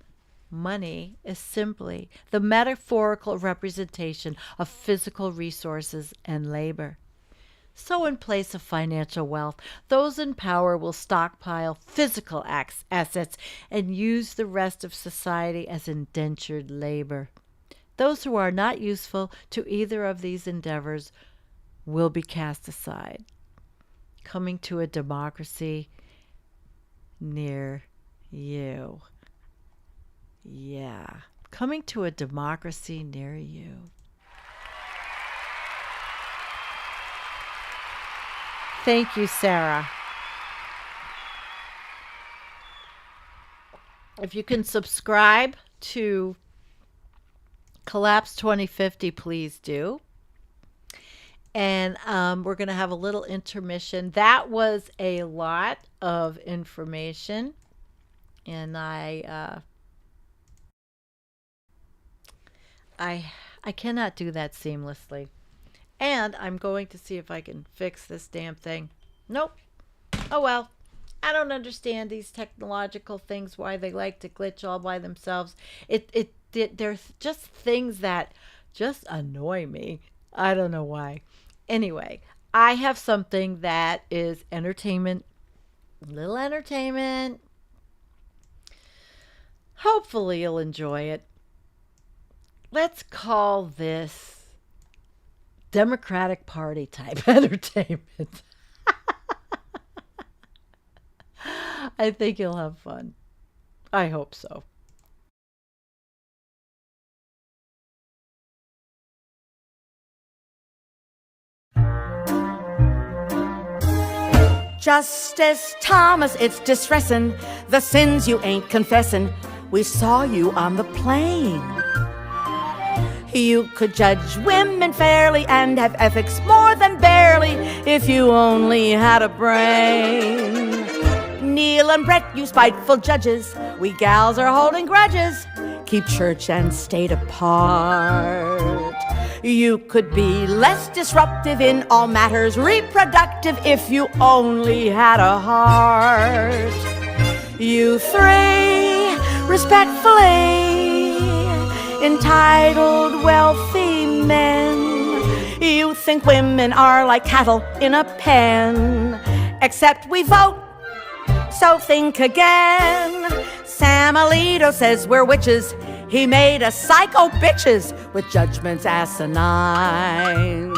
money is simply the metaphorical representation of physical resources and labor. So in place of financial wealth, those in power will stockpile physical assets and use the rest of society as indentured labor. Those who are not useful to either of these endeavors will be cast aside. Coming to a democracy near you. Yeah, coming to a democracy near you. Thank you, Sarah. If you can subscribe to Collapse 2050, please do. And we're going to have a little intermission. That was a lot of information. And I cannot do that seamlessly. And I'm going to see if I can fix this damn thing. Nope. Oh well. I don't understand these technological things, why they like to glitch all by themselves. They're just things that just annoy me. I don't know why. Anyway, I have something that is entertainment. Little entertainment. Hopefully you'll enjoy it. Let's call this Democratic Party type entertainment. I think you'll have fun. I hope so. Justice Thomas, it's distressing, the sins you ain't confessing. We saw you on the plane. You could judge women fairly and have ethics more than barely if you only had a brain. Neil and Brett, you spiteful judges, we gals are holding grudges. Keep church and state apart. You could be less disruptive in all matters reproductive if you only had a heart. You three, respectfully entitled, wealthy men, you think women are like cattle in a pen, except we vote, so think again. Sam Alito says we're witches. He made us psycho bitches with judgments asinine.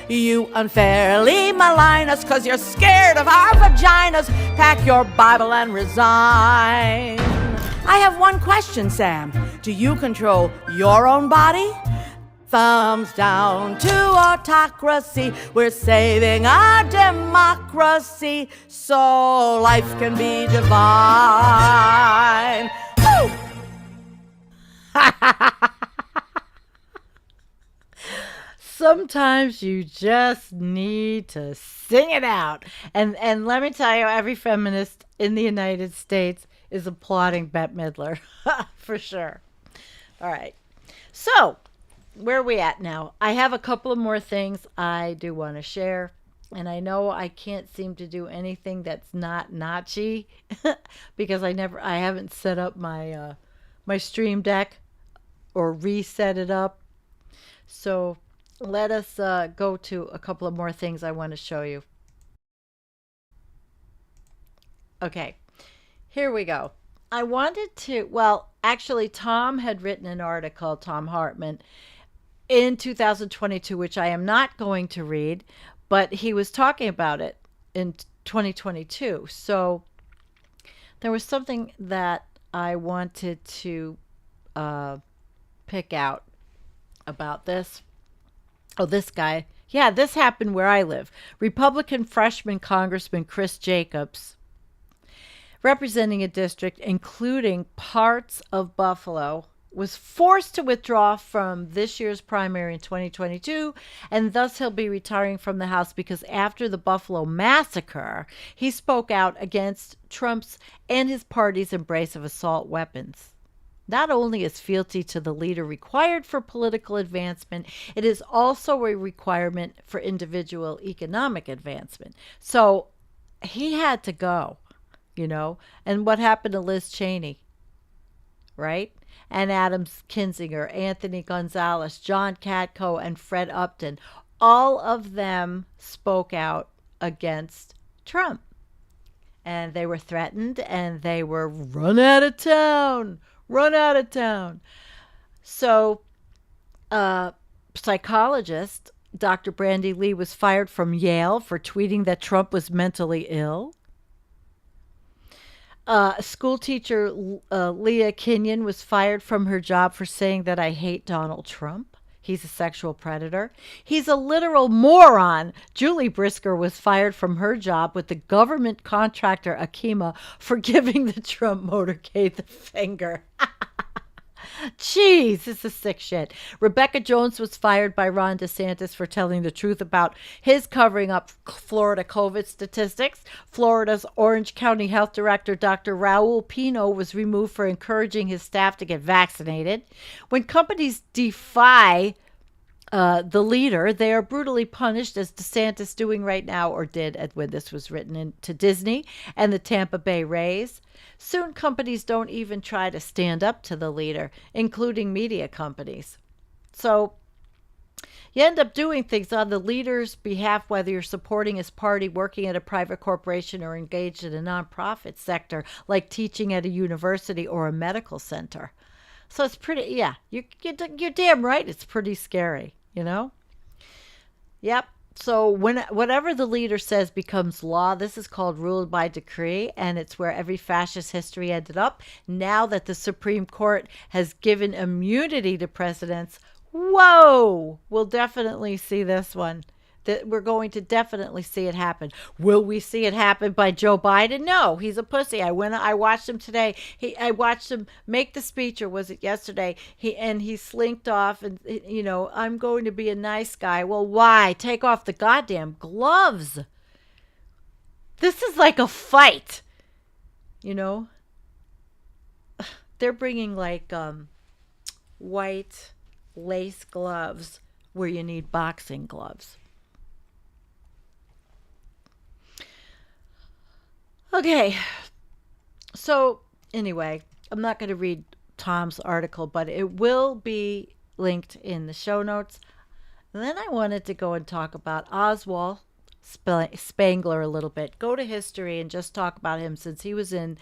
You unfairly malign us 'cause you're scared of our vaginas. Pack your Bible and resign. I have one question, Sam. Do you control your own body? Thumbs down to autocracy. We're saving our democracy so life can be divine. Woo! Sometimes you just need to sing it out. And let me tell you, every feminist in the United States is applauding Bette Midler. For sure. All right. So, where are we at now? I have a couple of more things I do want to share. And I know I can't seem to do anything that's not Nazi because I haven't set up my my Stream Deck or reset it up. So let us go to a couple of more things I want to show you. Okay, here we go. I wanted to, well, actually, Tom had written an article, Tom Hartman, in 2022, which I am not going to read, but he was talking about it in 2022. So there was something that I wanted to pick out about this. Oh, this guy. Yeah, this happened where I live. Republican freshman Congressman Chris Jacobs, representing a district including parts of Buffalo, was forced to withdraw from this year's primary in 2022, and thus he'll be retiring from the House because after the Buffalo massacre, he spoke out against Trump's and his party's embrace of assault weapons. Not only is fealty to the leader required for political advancement, it is also a requirement for individual economic advancement. So he had to go, you know. And what happened to Liz Cheney, right? And Adam Kinzinger, Anthony Gonzalez, John Katko, and Fred Upton. All of them spoke out against Trump. And they were threatened and they were run out of town. Run out of town. So, psychologist Dr. Brandy Lee was fired from Yale for tweeting that Trump was mentally ill. School teacher Leah Kenyon was fired from her job for saying that I hate Donald Trump. He's a sexual predator. He's a literal moron. Julie Brisker was fired from her job with the government contractor Akima for giving the Trump motorcade the finger. Jeez, this is sick shit. Rebecca Jones was fired by Ron DeSantis for telling the truth about his covering up Florida COVID statistics. Florida's Orange County Health Director, Dr. Raul Pino, was removed for encouraging his staff to get vaccinated. When companies defy the leader, they are brutally punished, as DeSantis doing right now, or did when this was written, to Disney and the Tampa Bay Rays. Soon companies don't even try to stand up to the leader, including media companies. So you end up doing things on the leader's behalf, whether you're supporting his party, working at a private corporation, or engaged in a nonprofit sector, like teaching at a university or a medical center. So it's pretty, yeah, you're damn right, it's pretty scary, you know? Yep. So whatever the leader says becomes law. This is called ruled by decree, and it's where every fascist history ended up. Now that the Supreme Court has given immunity to presidents, whoa, we'll definitely see this one. That we're going to definitely see it happen. Will we see it happen by Joe Biden? No, he's a pussy. I watched him today. I watched him make the speech, or was it yesterday? He slinked off, and you know, I'm going to be a nice guy. Well, why? Take off the goddamn gloves. This is like a fight, you know. They're bringing like white lace gloves where you need boxing gloves. Okay, so anyway, I'm not going to read Tom's article, but it will be linked in the show notes. And then I wanted to go and talk about Oswald Spengler a little bit. Go to history and just talk about him since he was in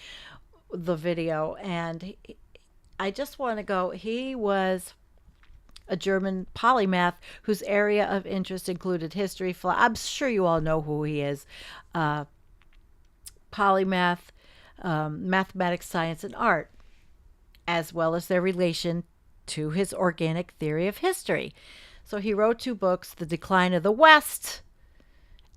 the video. And I just want to go, he was a German polymath whose area of interest included history. I'm sure you all know who he is. Polymath, mathematics, science, and art, as well as their relation to his organic theory of history. So he wrote 2 books, The Decline of the West,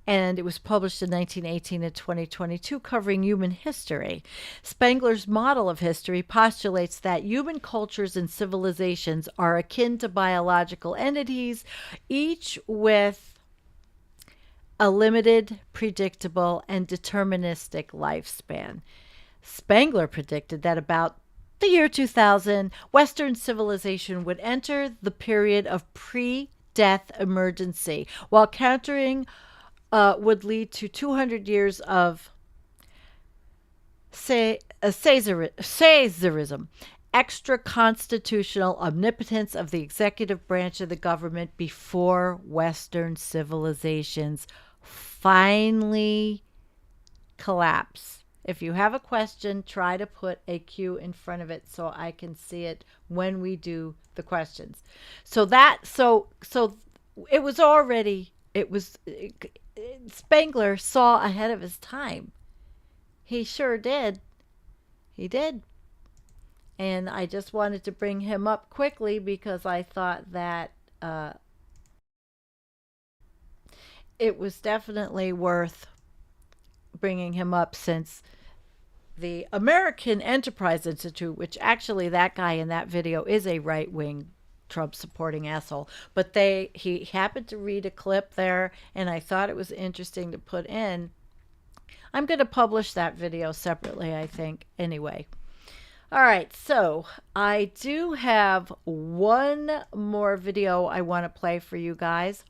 and it was published in 1918 and 2022, covering human history. Spengler's model of history postulates that human cultures and civilizations are akin to biological entities, each with a limited, predictable, and deterministic lifespan. Spengler predicted that about the year 2000, Western civilization would enter the period of pre-death emergency, while countering would lead to 200 years of Caesarism, extra-constitutional omnipotence of the executive branch of the government before Western civilizations finally collapse. If you have a question, try to put a Q in front of it so I can see it when we do the questions. So it was already, Spengler saw ahead of his time. He sure did. He did. And I just wanted to bring him up quickly because I thought that it was definitely worth bringing him up, since the American Enterprise Institute, which actually that guy in that video is a right-wing Trump supporting asshole, but he happened to read a clip there, and I thought it was interesting to put in. I'm going to publish that video separately, I think, anyway. All right, so I do have one more video I want to play for you guys.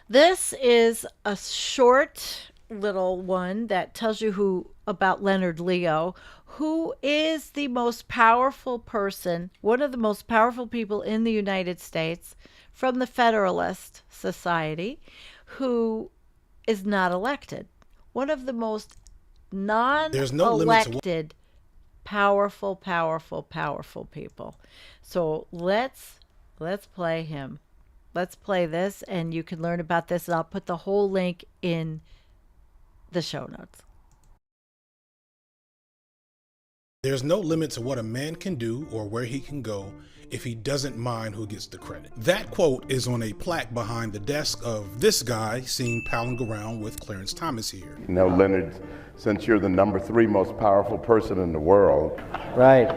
This is a short little one that tells you about Leonard Leo, who is the most powerful person, one of the most powerful people in the United States from the Federalist Society, who is not elected. One of the most non-elected, powerful people. So let's play him. Let's play this, and you can learn about this, and I'll put the whole link in the show notes. There's no limit to what a man can do or where he can go if he doesn't mind who gets the credit. That quote is on a plaque behind the desk of this guy seen palling around with Clarence Thomas here. You know, Leonard, since you're the number 3 most powerful person in the world. Right.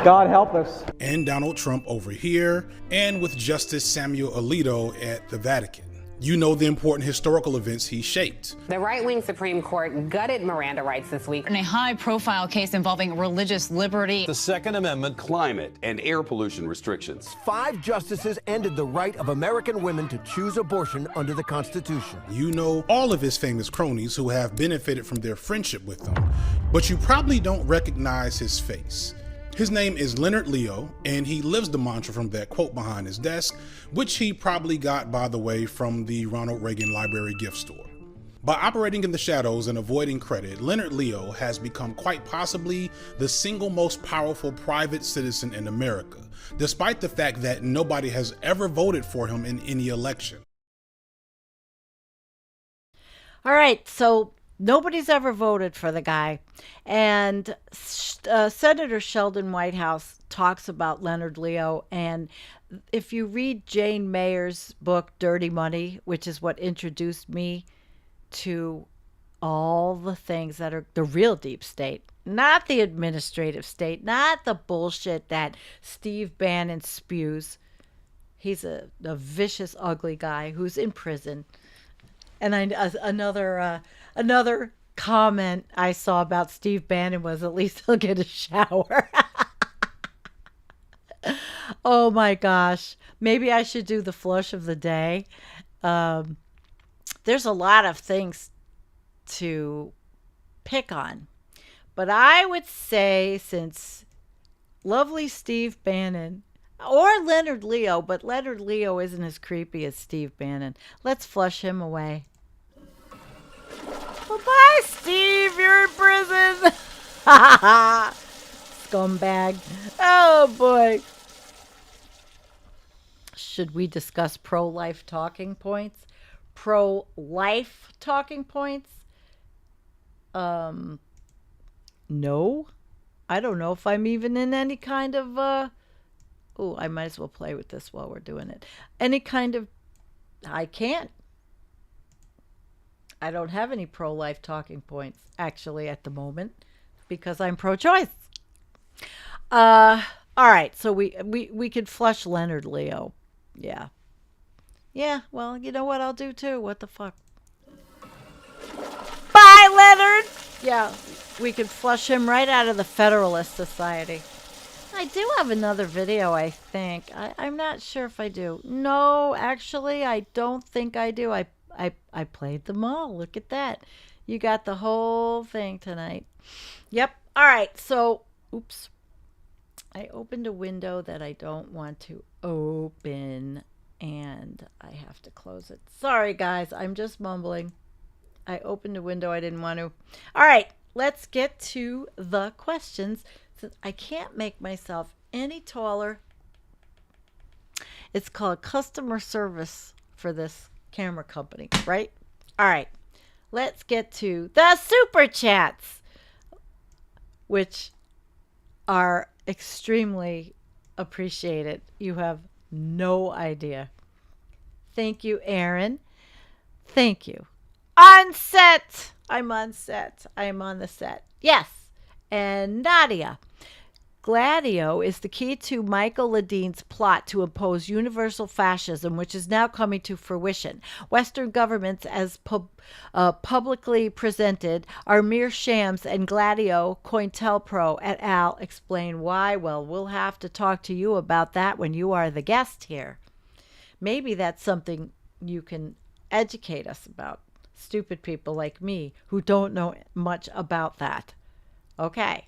God help us. And Donald Trump over here, and with Justice Samuel Alito at the Vatican. You know the important historical events he shaped. The right-wing Supreme Court gutted Miranda rights this week in a high-profile case involving religious liberty. The Second Amendment, climate, and air pollution restrictions. 5 justices ended the right of American women to choose abortion under the Constitution. You know all of his famous cronies who have benefited from their friendship with him, but you probably don't recognize his face. His name is Leonard Leo, and he lives the mantra from that quote behind his desk, which he probably got, by the way, from the Ronald Reagan Library gift store. By operating in the shadows and avoiding credit, Leonard Leo has become quite possibly the single most powerful private citizen in America, despite the fact that nobody has ever voted for him in any election. All right, so nobody's ever voted for the guy. And Senator Sheldon Whitehouse talks about Leonard Leo. And if you read Jane Mayer's book, Dirty Money, which is what introduced me to all the things that are the real deep state, not the administrative state, not the bullshit that Steve Bannon spews. He's a vicious, ugly guy who's in prison. And another comment I saw about Steve Bannon was, at least he'll get a shower. Oh my gosh. Maybe I should do the flush of the day. There's a lot of things to pick on. But I would say, since lovely Steve Bannon, or Leonard Leo, but Leonard Leo isn't as creepy as Steve Bannon, let's flush him away. Well, bye, Steve. You're in prison. Scumbag. Oh, boy. Should we discuss pro-life talking points? Pro-life talking points? No. I don't know if I'm even in any kind of... Oh, I might as well play with this while we're doing it. Any kind of... I can't. I don't have any pro-life talking points, actually, at the moment, because I'm pro-choice. All right, so we could flush Leonard Leo. Yeah. Yeah, well, you know what I'll do, too? What the fuck? Bye, Leonard! Yeah, we could flush him right out of the Federalist Society. I do have another video, I think. I'm not sure if I do. No, actually, I don't think I do. I played them all. Look at that. You got the whole thing tonight. Yep. All right. So, oops. I opened a window that I don't want to open, and I have to close it. Sorry, guys. I'm just mumbling. I opened a window I didn't want to. All right. Let's get to the questions. Since I can't make myself any taller, it's called customer service for this camera company, right? All right, let's get to the super chats. which are extremely appreciated. You have no idea. Thank you, Aaron. Thank you. On set. I'm on set. I am on the set. Yes. And Nadia. Gladio is the key to Michael Ledine's plot to impose universal fascism, which is now coming to fruition. Western governments, as publicly presented, are mere shams, and Gladio, COINTELPRO, et al. Explain why. Well, we'll have to talk to you about that when you are the guest here. Maybe that's something you can educate us about. Stupid people like me who don't know much about that. Okay.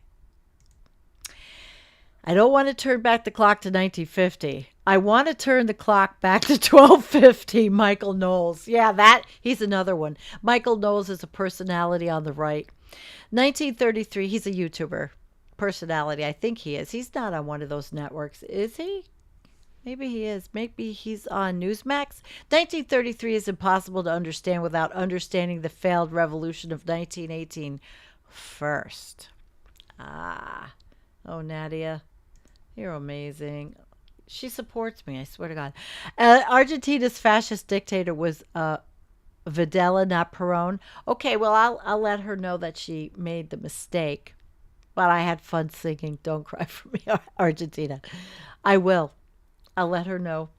I don't want to turn back the clock to 1950. I want to turn the clock back to 1250. Michael Knowles. Yeah, he's another one. Michael Knowles is a personality on the right. 1933, he's a YouTuber personality. I think he is. He's not on one of those networks, is he? Maybe he is. Maybe he's on Newsmax. 1933 is impossible to understand without understanding the failed revolution of 1918 first. Oh, Nadia, you're amazing. She supports me, I swear to God. Argentina's fascist dictator was Videla, not Perón. Okay, well, I'll let her know that she made the mistake. But I had fun singing Don't Cry for Me, Argentina. I will. I'll let her know.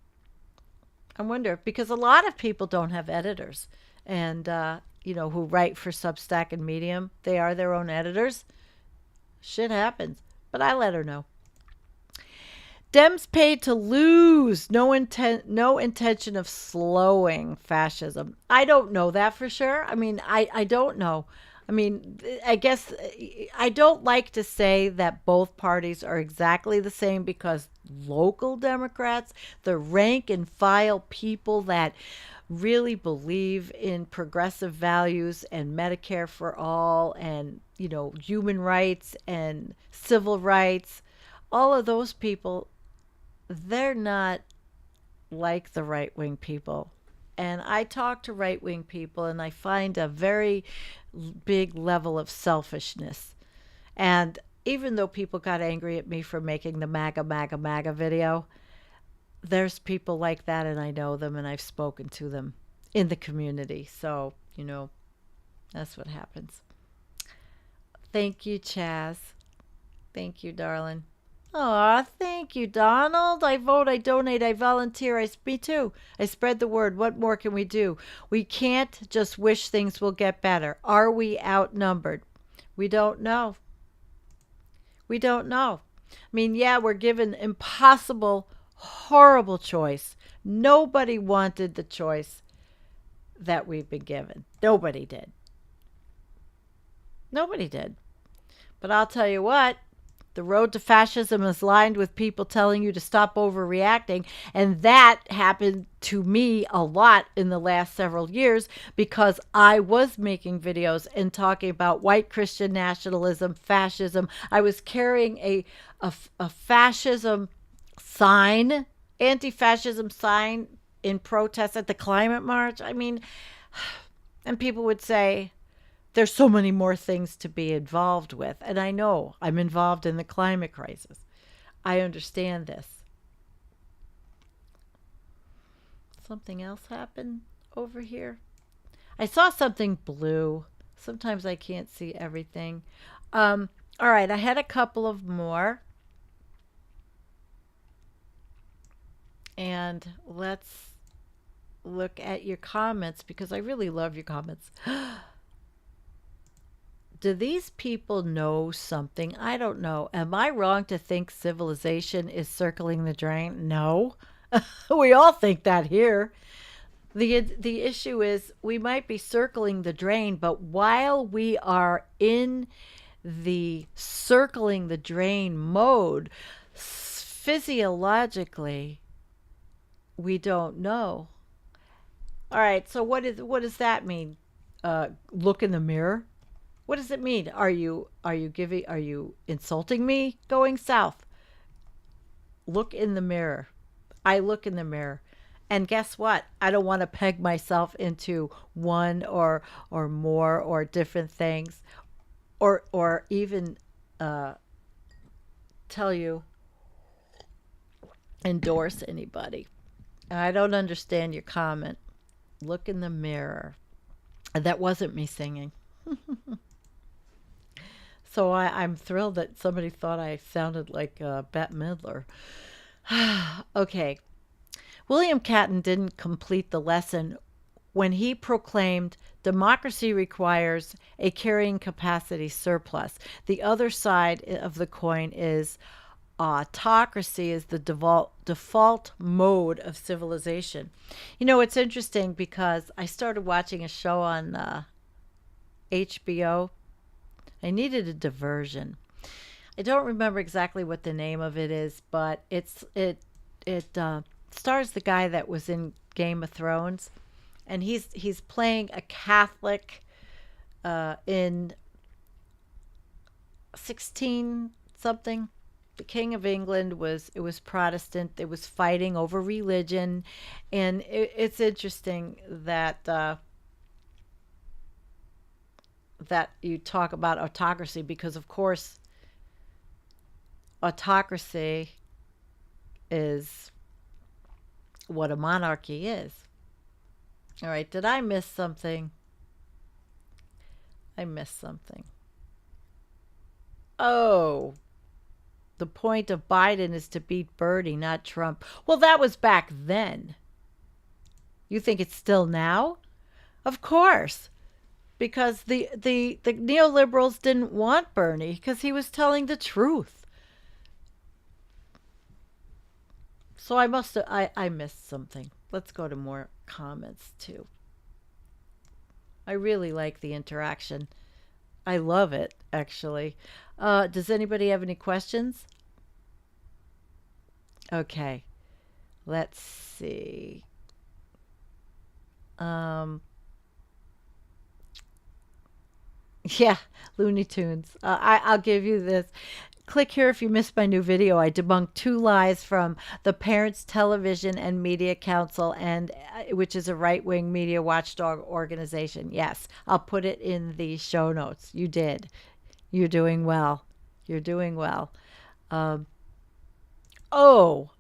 I wonder, because a lot of people don't have editors. And, who write for Substack and Medium, they are their own editors. Shit happens. But I let her know. Dems paid to lose. No intention of slowing fascism. I don't know that for sure. I mean, I don't know. I mean, I guess I don't like to say that both parties are exactly the same, because local Democrats, the rank and file people that really believe in progressive values and Medicare for all and, human rights and civil rights, all of those people, they're not like the right-wing people. And I talk to right-wing people, and I find a very big level of selfishness. And even though people got angry at me for making the MAGA video, there's people like that, and I know them, and I've spoken to them in the community. So, that's what happens. Thank you, Chaz. Thank you, darling. Aw, thank you, Donald. I vote, I donate, I volunteer. Me too. I spread the word. What more can we do? We can't just wish things will get better. Are we outnumbered? We don't know. We don't know. I mean, yeah, we're given impossible, horrible choice. Nobody wanted the choice that we've been given. Nobody did. Nobody did. But I'll tell you what, the road to fascism is lined with people telling you to stop overreacting. And that happened to me a lot in the last several years, because I was making videos and talking about white Christian nationalism, fascism. I was carrying a fascism sign, anti-fascism sign in protest at the climate march. I mean, and people would say, there's so many more things to be involved with. And I know I'm involved in the climate crisis. I understand this. Something else happened over here. I saw something blue. Sometimes I can't see everything. All right, I had a couple of more. And let's look at your comments, because I really love your comments. Do these people know something? I don't know. Am I wrong to think civilization is circling the drain? No. We all think that here. The issue is we might be circling the drain, but while we are in the circling the drain mode, physiologically, we don't know. All right, so what does that mean? Look in the mirror? What does it mean? Are you insulting me? Going south. Look in the mirror. I look in the mirror. And guess what? I don't want to peg myself into one or more or different things, or even tell you, endorse anybody. I don't understand your comment. Look in the mirror. That wasn't me singing. So I'm thrilled that somebody thought I sounded like Bette Midler. Okay. William Catton didn't complete the lesson when he proclaimed democracy requires a carrying capacity surplus. The other side of the coin is autocracy is the default mode of civilization. You know, it's interesting because I started watching a show on HBO. I needed a diversion. I don't remember exactly what the name of it is, but it stars the guy that was in Game of Thrones, and he's playing a Catholic in 16 something. The King of England was Protestant. It was fighting over religion, and it's interesting that that you talk about autocracy, because of course autocracy is what a monarchy is. All right, did I miss something? I missed something. Oh, the point of Biden is to beat Bernie, not Trump. Well, that was back then. You think it's still now? Of course. Because the neoliberals didn't want Bernie because he was telling the truth. So I missed something. Let's go to more comments too. I really like the interaction. I love it, actually. Does anybody have any questions? Okay. Let's see. Yeah, Looney Tunes. I'll give you this. Click here if you missed my new video. I debunked 2 lies from the Parents Television and Media Council, and which is a right-wing media watchdog organization. Yes, I'll put it in the show notes. You did. You're doing well. You're doing well. Oh,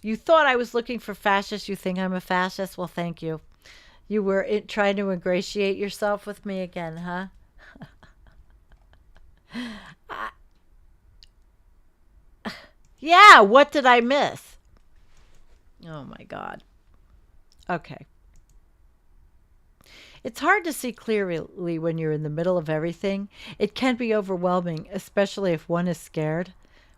you thought I was looking for fascists? You think I'm a fascist? Well, thank you. You were trying to ingratiate yourself with me again, huh? Yeah, what did I miss? Oh my God. Okay. It's hard to see clearly when you're in the middle of everything. It can be overwhelming, especially if one is scared.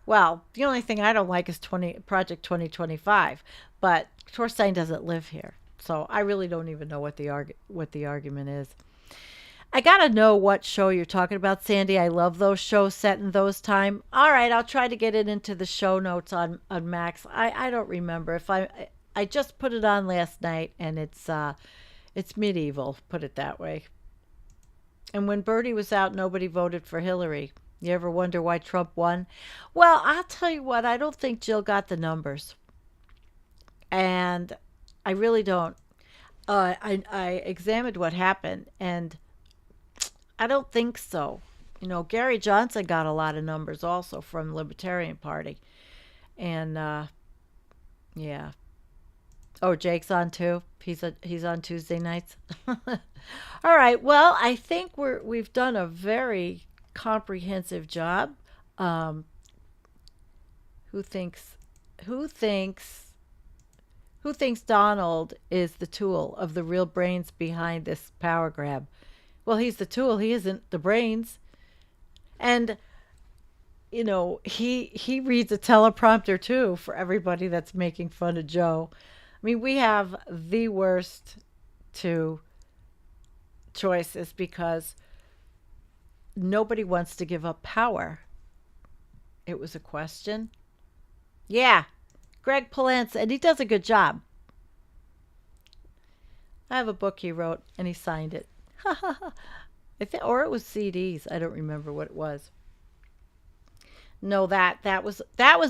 Well, the only thing I don't like is Project 2025, but Torstein doesn't live here, so I really don't even know what the argument is. I gotta know what show you're talking about, Sandy. I love those shows set in those time. All right, I'll try to get it into the show notes on Max. I don't remember if I just put it on last night, and it's medieval, put it that way. And when Bernie was out, nobody voted for Hillary. You ever wonder why Trump won? Well, I'll tell you what. I don't think Jill got the numbers, and I really don't. I examined what happened, and I don't think so. You know, Gary Johnson got a lot of numbers also from the Libertarian Party. And, yeah. Oh, Jake's on too? He's on Tuesday nights? All right. Well, I think we've done a very comprehensive job. Who thinks Donald is the tool of the real brains behind this power grab? Well, he's the tool. He isn't the brains. And, you know, he reads a teleprompter, too, for everybody that's making fun of Joe. I mean, we have the worst 2 choices because nobody wants to give up power. It was a question. Yeah, Greg Palance, and he does a good job. I have a book he wrote, and he signed it. Or it was CDs. I don't remember what it was. No, that was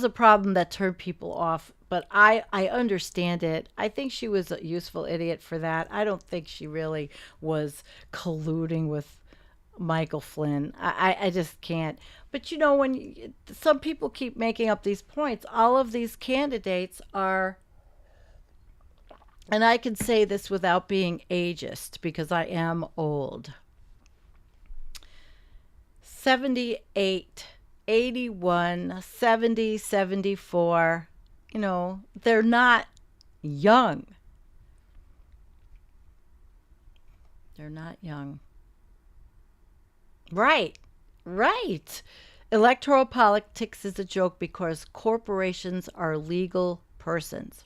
a problem that turned people off. But I understand it. I think she was a useful idiot for that. I don't think she really was colluding with Michael Flynn. I just can't. But you know, some people keep making up these points, all of these candidates are, and I can say this without being ageist because I am old. 78, 81, 70, 74, you know, they're not young. They're not young. Right. Electoral politics is a joke because corporations are legal persons.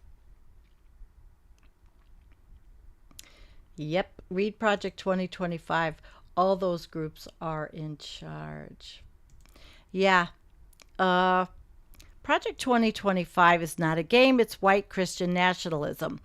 Yep. Read Project 2025. All those groups are in charge. Yeah. Project 2025 is not a game. It's white Christian nationalism.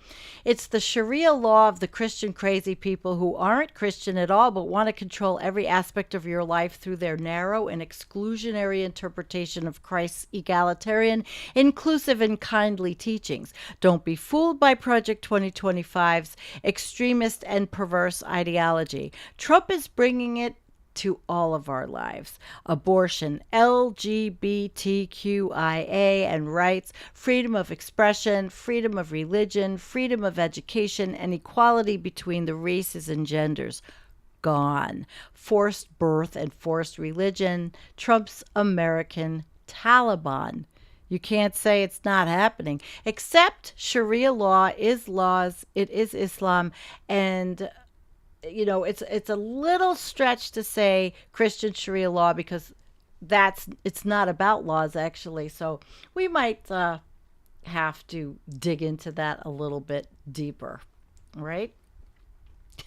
It's the Sharia law of the Christian crazy people who aren't Christian at all but want to control every aspect of your life through their narrow and exclusionary interpretation of Christ's egalitarian, inclusive, and kindly teachings. Don't be fooled by Project 2025's extremist and perverse ideology. Trump is bringing it to all of our lives. Abortion, LGBTQIA and rights, freedom of expression, freedom of religion, freedom of education, and equality between the races and genders. Gone. Forced birth and forced religion. Trump's American Taliban. You can't say it's not happening. Except Sharia law is laws. It is Islam. And you know, it's a little stretch to say Christian Sharia law because it's not about laws actually. So we might have to dig into that a little bit deeper, right?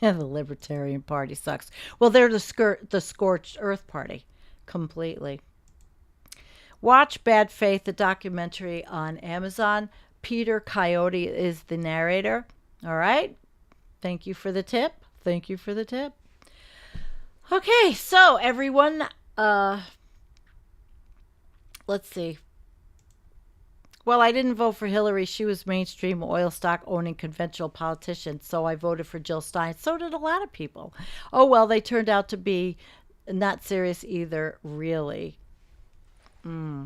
The Libertarian Party sucks. Well, they're the scorched earth party completely. Watch Bad Faith, the documentary on Amazon. Peter Coyote is the narrator. All right. Thank you for the tip. Okay, so everyone, let's see. Well, I didn't vote for Hillary. She was mainstream oil stock owning conventional politician, so I voted for Jill Stein. So did a lot of people. Oh, well, they turned out to be not serious either, really. I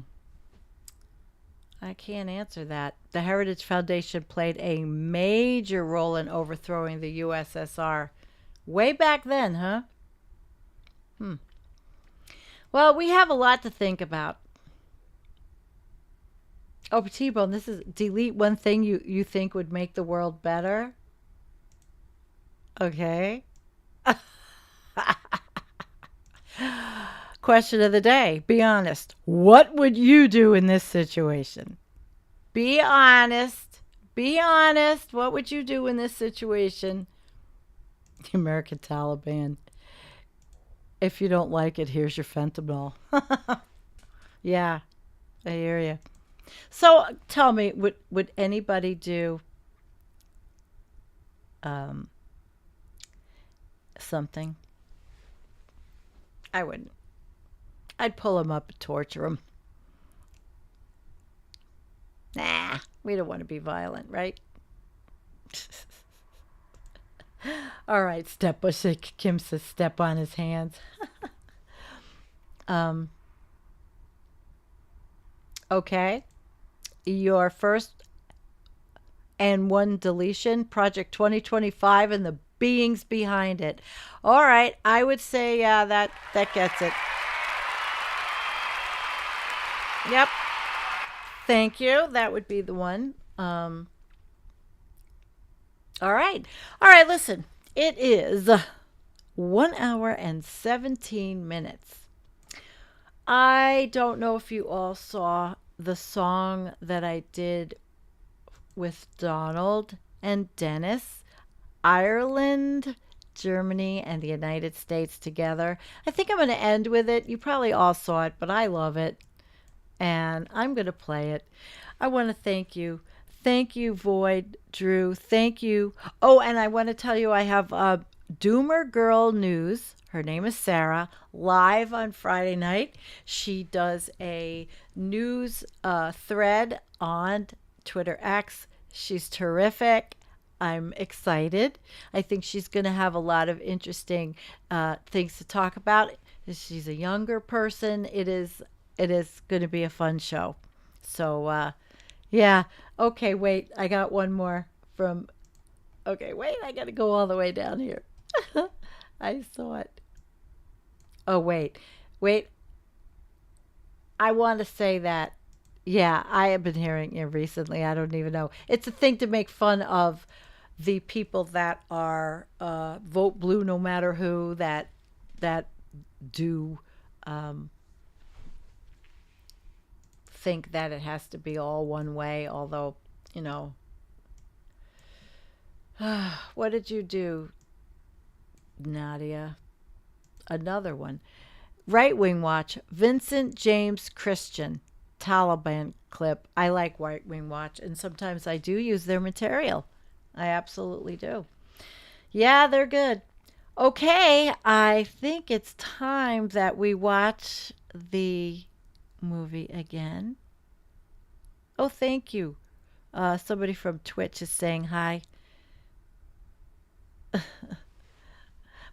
can't answer that. The Heritage Foundation played a major role in overthrowing the USSR. Way back then, huh? Well, we have a lot to think about. Oh, T-Bone, this is delete one thing you think would make the world better. Okay. Question of the day. Be honest. What would you do in this situation? Be honest. Be honest. What would you do in this situation? The American Taliban. If you don't like it, here's your fentanyl. Yeah, I hear you. So tell me, would anybody do something? I wouldn't. I'd pull them up and torture them. Nah, we don't want to be violent, right? All right, Kim says step on his hands. Okay. Your first and one deletion, Project 2025 and the beings behind it. All right, I would say that gets it. Yep. Thank you. That would be the one. All right, listen. It is 1 hour and 17 minutes. I don't know if you all saw the song that I did with Donald and Dennis. Ireland, Germany, and the United States together. I think I'm going to end with it. You probably all saw it, but I love it. And I'm going to play it. I want to thank you. Thank you, Void, Drew. Thank you. Oh, and I want to tell you I have Doomer Girl News. Her name is Sarah, live on Friday night. She does a news thread on Twitter X. She's terrific. I'm excited. I think she's going to have a lot of interesting things to talk about. She's a younger person. It is going to be a fun show. So yeah. Okay, wait. I got one more from. Okay, wait. I got to go all the way down here. I saw it. Oh, wait. I want to say that. Yeah, I have been hearing it recently. I don't even know. It's a thing to make fun of the people that are vote blue no matter who, that do think that it has to be all one way, although, you know, what did you do, Nadia? Another one. Right Wing Watch, Vincent James Christian, Taliban clip. I like Right Wing Watch, and sometimes I do use their material. I absolutely do. Yeah, they're good. Okay, I think it's time that we watch the movie again. Oh, thank you. Somebody from Twitch is saying hi.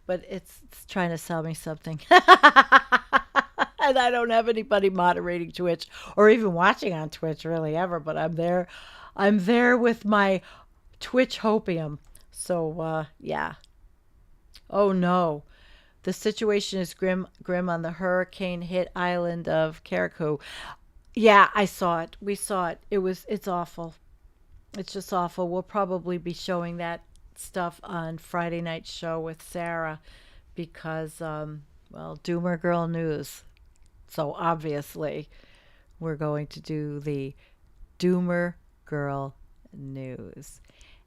But it's trying to sell me something. And I don't have anybody moderating Twitch or even watching on Twitch really ever, but I'm there with my Twitch hopium. So yeah. Oh no. The situation is grim on the hurricane hit island of Karakou. Yeah, I saw it. We saw it. It's awful. It's just awful. We'll probably be showing that stuff on Friday night show with Sarah because well, Doomer Girl News. So obviously we're going to do the Doomer Girl News.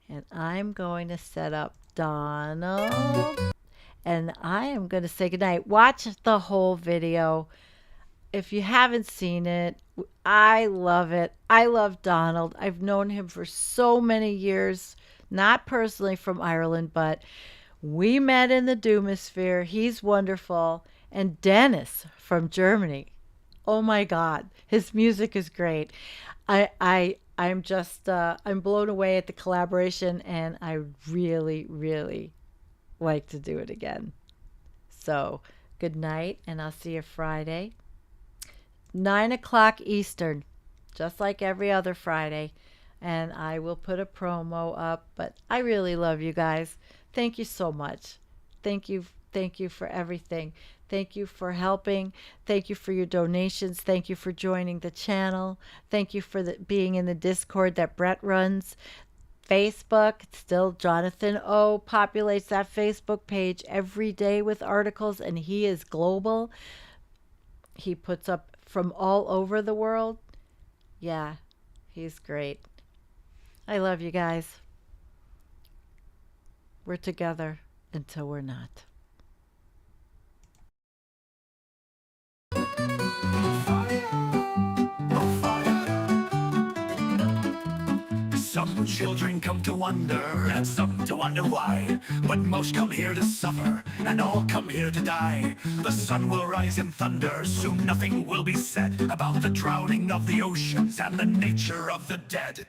And I'm going to set up Donald. And I am going to say goodnight. Watch the whole video. If you haven't seen it, I love it. I love Donald. I've known him for so many years. Not personally from Ireland, but we met in the Doomosphere. He's wonderful. And Dennis from Germany. Oh my God. His music is great. I'm just, I'm blown away at the collaboration, and I really, really like to do it again. So good night, and I'll see you Friday. 9 o'clock Eastern, just like every other Friday. And I will put a promo up, but I really love you guys. Thank you so much. Thank you for everything. Thank you for helping. Thank you for your donations. Thank you for joining the channel. Thank you for being in the Discord that Brett runs. Facebook, still Jonathan O populates that Facebook page every day with articles, and he is global. He puts up from all over the world. Yeah, he's great. I love you guys. We're together until we're not. Some children come to wonder, and some to wonder why. But most come here to suffer, and all come here to die. The sun will rise in thunder, soon nothing will be said about the drowning of the oceans and the nature of the dead.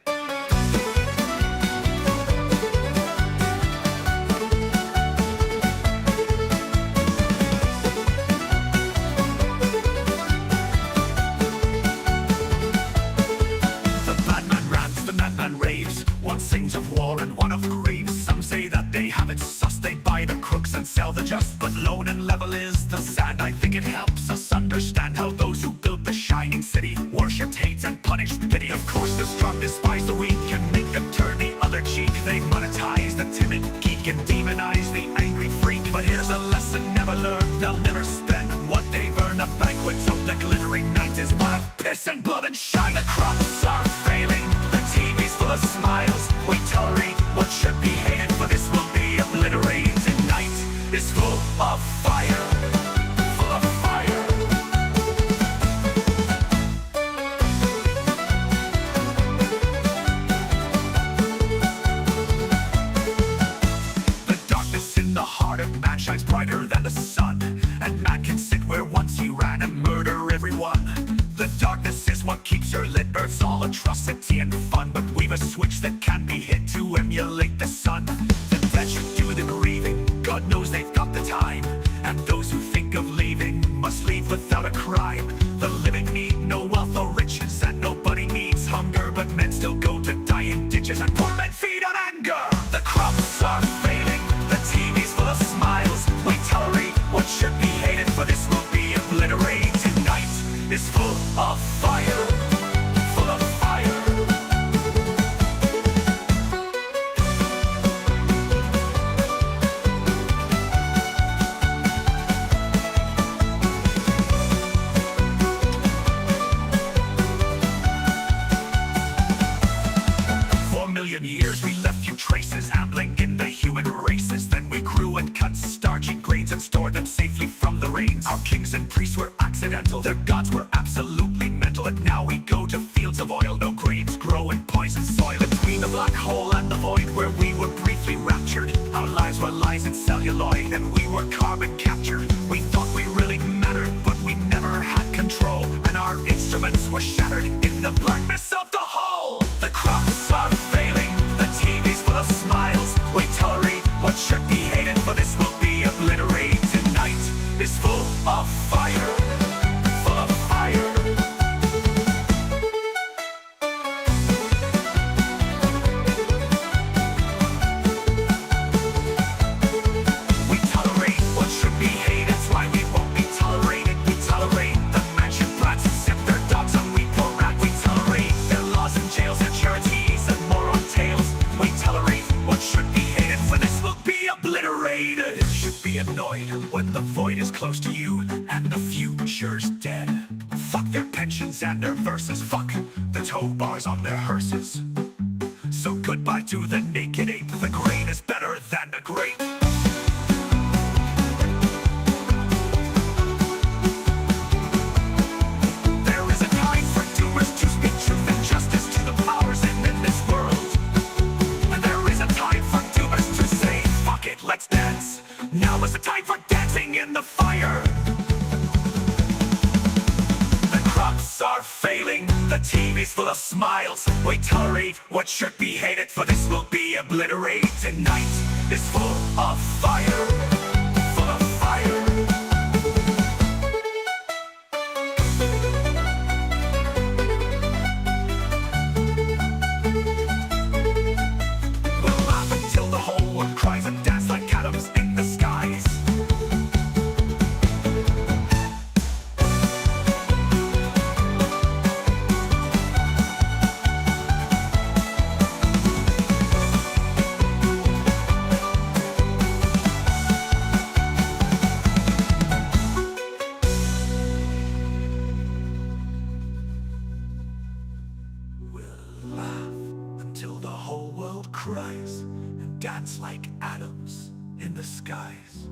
One sings of war and one of grief. Some say that they have it sussed. They buy the crooks and sell the just. But lone and level is the sand. I think it helps us understand how those who built the shining city worshipped hate and punished pity. Of course the strong despise the weak and make them turn the other cheek. They monetize the timid geek and demonize the angry freak. But here's a lesson never learned. They'll never spend what they've earned. A banquet of the glittering night is blood, piss and blood and shine. The crops are failing. TV's full of smiles. We tolerate what should be hated, but this will be obliterated. Tonight is full of fire. Full of fire. The darkness in the heart of man shines brighter than the sun, and man can sit where once he ran and murder everyone. The darkness is what keeps your lit, births all atrocity and fun. But we've a switch that can be hit to emulate the sun. years we left few traces, ambling in the human races. Then we grew and cut starchy grains and stored them safely from the rains. Our kings and priests were accidental, their gods were absolutely mental. And now we go to fields of oil, no grains grow in poison soil. Between the black hole and the void where we were briefly raptured, our lives were lies in celluloid and we were carbon captured. We thought we really mattered, but we never had control, and our instruments were shattered in the blackness of the hole. The crops are failing, the TV's full of smiles. We tolerate what should be hated, for this will be obliterated. Tonight is full of fire, full of fire. We tolerate what should be hated, that's why we won't be tolerated. We tolerate the mansion brats who sip their dogs on we poor rat. We tolerate their laws and jails and charities and moron tales. We tolerate what should be hated, for this will be obliterated. It should be annoyed when the void is close to you and the future's dead. Fuck their pensions and their verses, fuck the tow bars on their hearses. So goodbye to the naked ape, the grain is better than the grape. There is a time for doers to speak truth and justice to the powers in this world. And there is a time for doers to say, fuck it, let's dance. Now is the time for dancing in the fire. The crops are failing, the TV's full of smiles. We tolerate what should be hated, for this will be obliterated. Tonight is full of fire, full of fire. We'll laugh until the whole world cries and dance like atoms in the skies. We'll laugh until the whole world cries and dance like atoms in the skies.